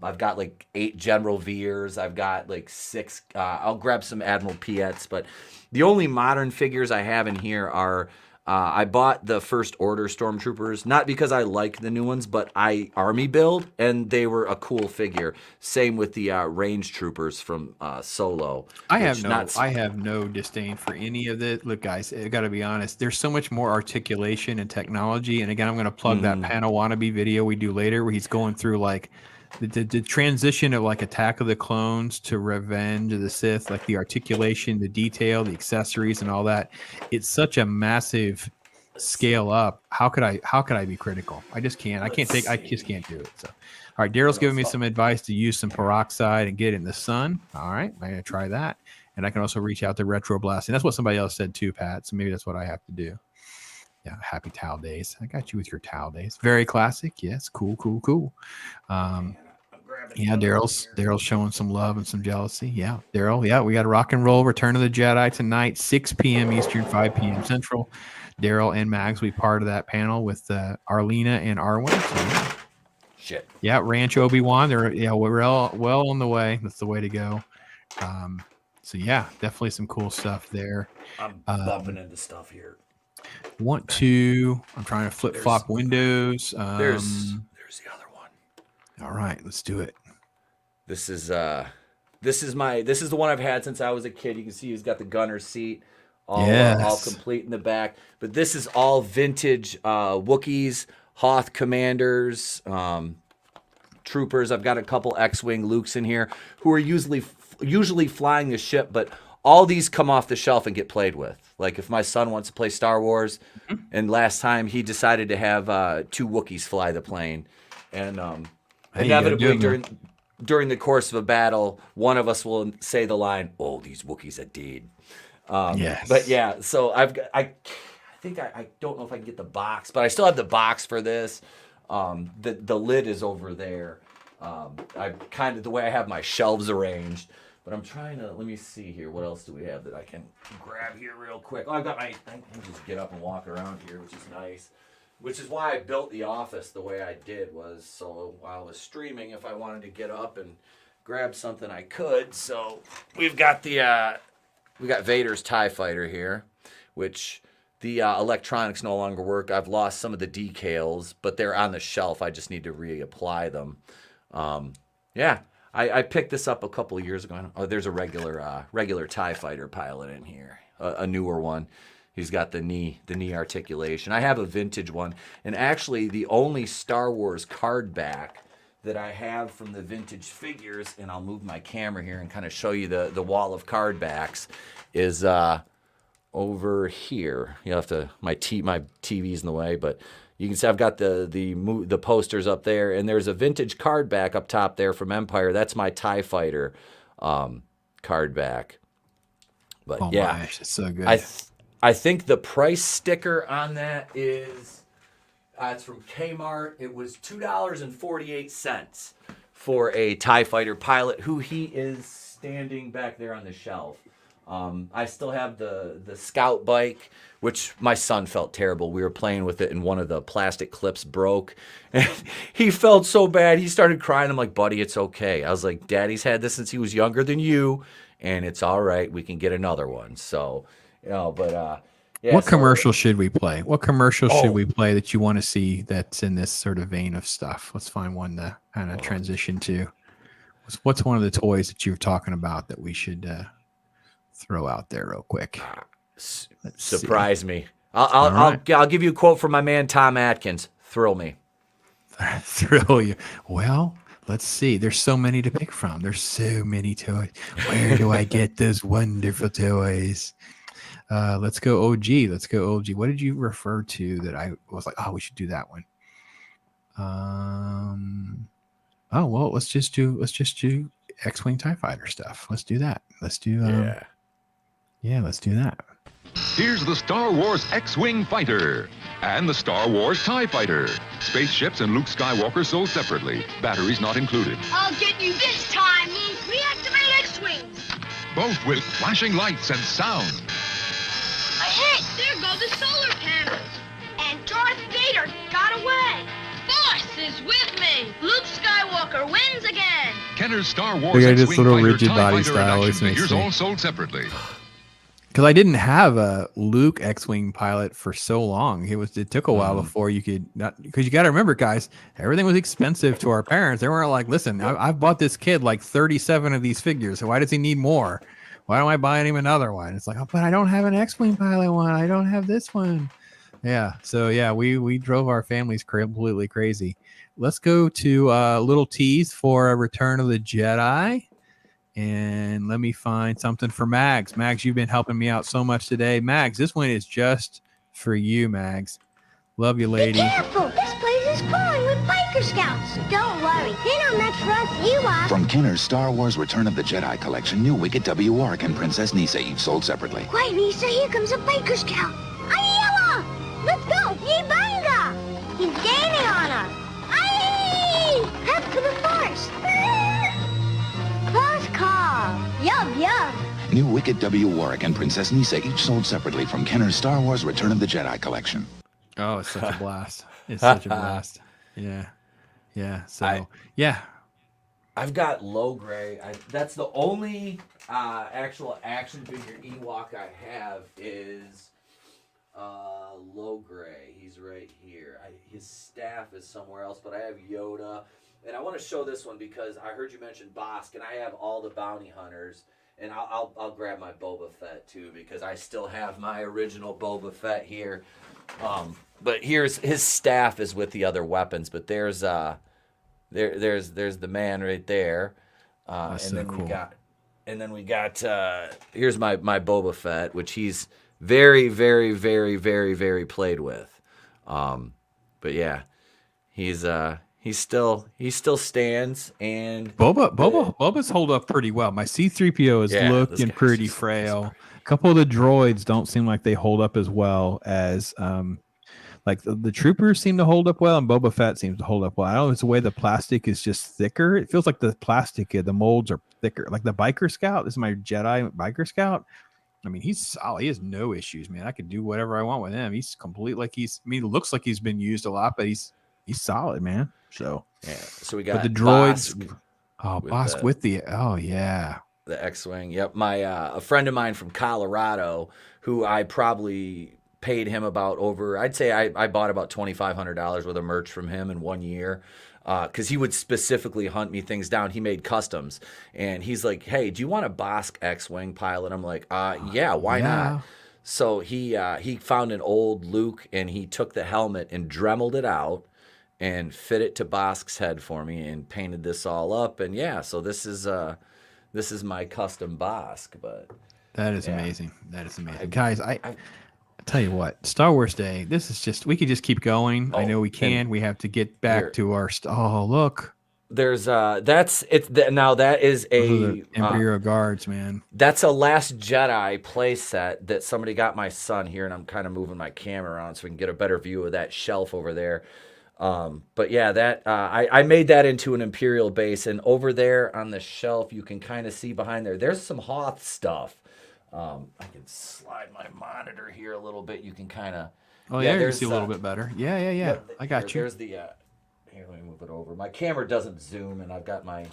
I've got 8 General Veers. I've got 6. I'll grab some Admiral Piets, but the only modern figures I have in here are. I bought the First Order Stormtroopers, not because I like the new ones, but I army build, and they were a cool figure. Same with the range troopers from Solo. I have no disdain for any of it. Look, guys, I got to be honest. There's so much more articulation and technology. And again, I'm going to plug that Pano Wannabe video we do later, where he's going through the transition of Attack of the Clones to Revenge of the Sith, the articulation, the detail, the accessories, and all that. It's such a massive scale up. How could I be critical? I just can't. I just can't do it. So, all right, Daryl's giving me some advice to use some peroxide and get it in the sun. All right, I'm gonna try that. And I can also reach out to retro blasting. That's what somebody else said too, Pat. So maybe that's what I have to do. Yeah, happy towel days. I got you with your towel days. Very classic. Yes, cool. Yeah, Daryl's showing some love and some jealousy. Yeah, Daryl. Yeah, we got a rock and roll Return of the Jedi tonight, 6 p.m. Eastern, 5 p.m. Central. Daryl and Mags will be part of that panel with Arlena and Arwen. So, yeah. Shit. Yeah, Ranch Obi-Wan. We're all well on the way. That's the way to go. So yeah, definitely some cool stuff there. I'm bumping into stuff here. I'm trying to flip-flop windows. There's the other one. All right, let's do it. This is the one I've had since I was a kid. You can see he's got the gunner seat all complete in the back. But this is all vintage Wookiees, Hoth commanders, troopers. I've got a couple X-Wing Lukes in here who are usually flying the ship, but all these come off the shelf and get played with. Like if my son wants to play Star Wars, and last time he decided to have 2 Wookiees fly the plane, and inevitably during the course of a battle, one of us will say the line, "Oh, these Wookiees are dead." Yes. But yeah, so I think I don't know if I can get the box, but I still have the box for this. The lid is over there. I kind of the way I have my shelves arranged, but I'm trying to, let me see here. What else do we have that I can grab here real quick? Oh, I can just get up and walk around here, which is nice. Which is why I built the office the way I did, was so while I was streaming, if I wanted to get up and grab something, I could. So we've got Vader's TIE Fighter here, which the electronics no longer work. I've lost some of the decals, but they're on the shelf. I just need to reapply them. Yeah, I picked this up a couple of years ago. Oh, there's a regular TIE Fighter pilot in here, a newer one. He's got the knee articulation. I have a vintage one, and actually the only Star Wars card back that I have from the vintage figures, and I'll move my camera here and kind of show you the wall of card backs, is over here. You'll have to, my TV's in the way, but you can see I've got the posters up there, and there's a vintage card back up top there from Empire. That's my TIE Fighter card back. But yeah, my gosh, it's so good. I think the price sticker on that is, it's from Kmart. It was $2.48 for a TIE Fighter pilot, who he is standing back there on the shelf. I still have the Scout bike, which my son felt terrible. We were playing with it, and one of the plastic clips broke. And he felt so bad. He started crying. I'm like, buddy, it's okay. I was like, Daddy's had this since he was younger than you, and it's all right. We can get another one. So... but yeah. What commercial should we play? What commercial should we play that you want to see that's in this sort of vein of stuff? Let's find one to kind of transition to. What's one of the toys that you were talking about that we should throw out there real quick? Surprise me. I'll give you a quote from my man Tom Atkins. Thrill me. Thrill you. Well, let's see. There's so many to pick from. There's so many toys. Where do I get those wonderful toys? Let's go OG. What did you refer to that I was like, oh, we should do that one? Oh, well, let's just do X-Wing TIE Fighter stuff. Let's do that. Let's do let's do that. Here's the Star Wars X-Wing Fighter and the Star Wars TIE Fighter. Spaceships and Luke Skywalker sold separately. Batteries not included. I'll get you this time. Reactivate X-Wings. Both with flashing lights and sound. A hit! There go the solar panels. And Darth Vader got away. Force is with me. Luke Skywalker wins again. Kenner's Star Wars Look at this X-Wing little Fighter, rigid TIE body Fighter, style. and Always action makes figures me- all sold separately. Because I didn't have a Luke X-Wing pilot for so long. It took a while before you could not, because you got to remember, guys, everything was expensive to our parents. They weren't like, listen, I've bought this kid like 37 of these figures. So why does he need more? Why don't I buy him another one? It's like, oh, but I don't have an X-Wing pilot one. I don't have this one. Yeah. So yeah, we drove our families completely crazy. Let's go to little tease for a Return of the Jedi. And let me find something for Mags. Mags, you've been helping me out so much today. Mags, this one is just for you, Mags. Love you, Be lady. careful! This place is crawling with biker scouts. Don't worry, they're not meant for us Ewoks. From Kenner's Star Wars Return of the Jedi collection, new Wicket W. Warwick and Princess Nisa each sold separately. Quiet, Nisa, here comes a biker scout. Ayala! Let's go! Yibanga! He's gaining on us. Aye! Head for the forest. Close call. Yum, yum. New Wicket W. Warwick and Princess Nisa each sold separately from Kenner's Star Wars Return of the Jedi collection. Oh, it's such a blast. It's such a blast. Yeah. Yeah. So, yeah. I've got Low Gray. That's the only actual action figure Ewok I have is Low Gray. He's right here. His staff is somewhere else, but I have Yoda. And I want to show this one because I heard you mention Bosk, and I have all the bounty hunters. And I'll grab my Boba Fett too because I still have my original Boba Fett here. But here's his staff is with the other weapons, but there's the man right there. That's so cool. We got here's my Boba Fett, which he's very, very, very, very, very played with. But yeah, he still stands, and Boba's hold up pretty well. My C-3PO is looking pretty frail. A couple of the droids don't seem like they hold up as well as like the troopers seem to hold up well, and Boba Fett seems to hold up well. I don't know if it's the way the plastic is just thicker. It feels like the plastic, the molds are thicker. Like the biker scout, this is my Jedi biker scout. I mean, he's solid. He has no issues, man. I could do whatever I want with him. He's complete. Like he looks like he's been used a lot, but he's solid, man. So yeah. So we got the droids. Bosk with the the X-wing. Yep. My a friend of mine from Colorado, who I probably paid him about over. I'd say I bought about $2,500 worth of merch from him in 1 year. Because he would specifically hunt me things down. He made customs, and he's like, "Hey, do you want a Bosk X-wing pilot?" I'm like, "Yeah, why not?" So he found an old Luke, and he took the helmet and dremeled it out, and fit it to Bosk's head for me, and painted this all up. And yeah, so this is my custom Bosk. But that is amazing. That is amazing, guys. I tell you what, Star Wars Day. This is just we could just keep going. I know we can. We have to get back to our. Oh, look. There's that's it. Now that is a Imperial Guards, man. That's a Last Jedi play set that somebody got my son here, and I'm kind of moving my camera around so we can get a better view of that shelf over there. But yeah, that I made that into an Imperial base, and over there on the shelf you can kind of see behind there. There's some Hoth stuff. I can slide my monitor here a little bit. You can kind of. Oh yeah, you can see a little bit better. Yeah. I got you. There's the. Here, let me move it over. My camera doesn't zoom, and I've got my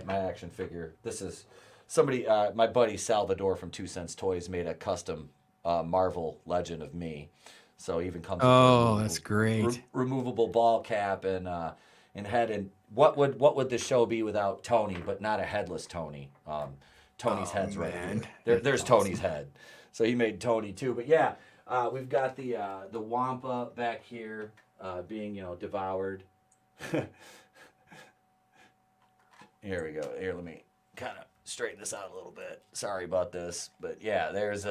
action figure. This is somebody. My buddy Salvador from 2 Cents Toys made a custom Marvel Legend of me. So even comes. Oh, that's great. Removable ball cap and head. And what would the show be without Tony? But not a headless Tony. Tony's head's right here. There's awesome. Tony's head. So he made Tony too. But yeah, we've got the Wampa back here being devoured. Here we go. Here, let me kind of straighten this out a little bit. Sorry about this, but yeah, there's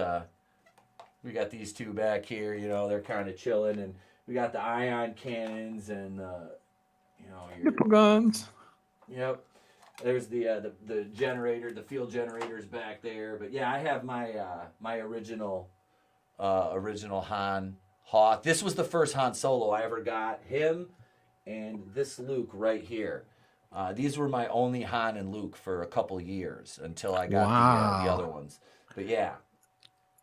we got these two back here. They're kind of chilling, and we got the ion cannons and your nipple guns. Yep. There's the generator, the field generators back there. But yeah, I have my original Han Hoth. This was the first Han Solo I ever got. Him and this Luke right here. These were my only Han and Luke for a couple years until I got the other ones. But yeah.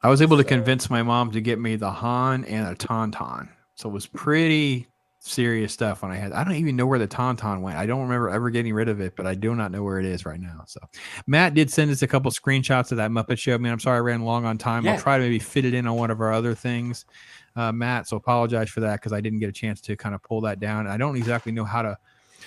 I was able to convince my mom to get me the Han and a Tauntaun. So it was pretty serious stuff when I don't even know where the Tauntaun went. I don't remember ever getting rid of it, but I do not know where it is right now. So Matt did send us a couple screenshots of that Muppet Show. Man, I'm sorry I ran long on time. Yeah. I'll try to maybe fit it in on one of our other things, Matt. So apologize for that because I didn't get a chance to kind of pull that down. And I don't exactly know how to.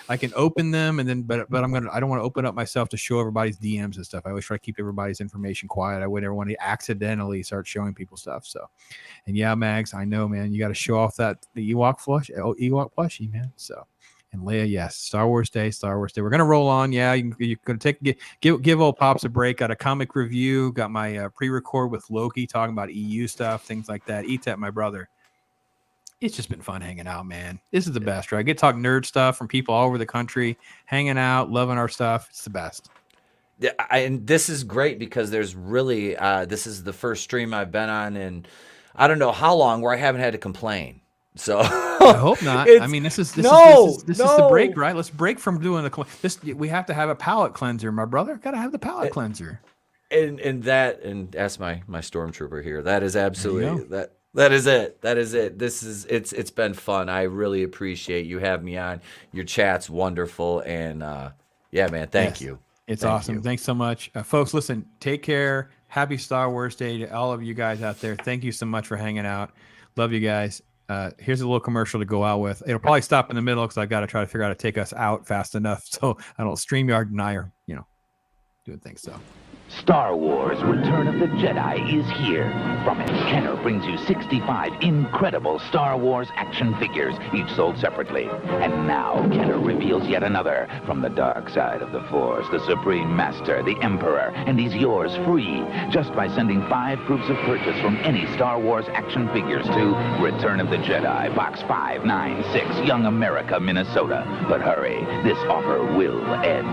I can open them and then, but I don't want to open up myself to show everybody's DMs and stuff. I always try to keep everybody's information quiet. I wouldn't ever want to accidentally start showing people stuff. So, and yeah, Mags, I know, man, you got to show off the Ewok plushie, man. So, And Leia, yes, Star Wars Day. We're gonna roll on. Yeah, you're gonna give old Pops a break. Got a comic review. Got my pre-record with Loki talking about EU stuff, things like that. ETEP, my brother. It's just been fun hanging out, man. This is the best, right? I get to talk nerd stuff from people all over the country, hanging out, loving our stuff. It's the best. Yeah, and this is great because there's really this is the first stream I've been on in I don't know how long where I haven't had to complain. So I hope not. I mean, this is the break, right? Let's break from doing this. We have to have a palate cleanser, my brother. Got to have the palate cleanser. And ask my stormtrooper here. That is absolutely that is it. It's been fun. I really appreciate you having me on. Your chat's wonderful, and yeah, man, thank you. It's awesome. Thanks so much, folks. Listen, take care. Happy Star Wars Day to all of you guys out there. Thank you so much for hanging out. Love you guys. Here's a little commercial to go out with. It'll probably stop in the middle because I got to try to figure out how to take us out fast enough so I don't StreamYard and I are, doing things. So. Star Wars Return of the Jedi is here. From it, Kenner brings you 65 incredible Star Wars action figures, each sold separately. And now Kenner reveals yet another from the dark side of the Force, the Supreme Master, the Emperor, and he's yours free just by sending 5 proofs of purchase from any Star Wars action figures to Return of the Jedi, Box 596, Young America, Minnesota. But hurry, this offer will end.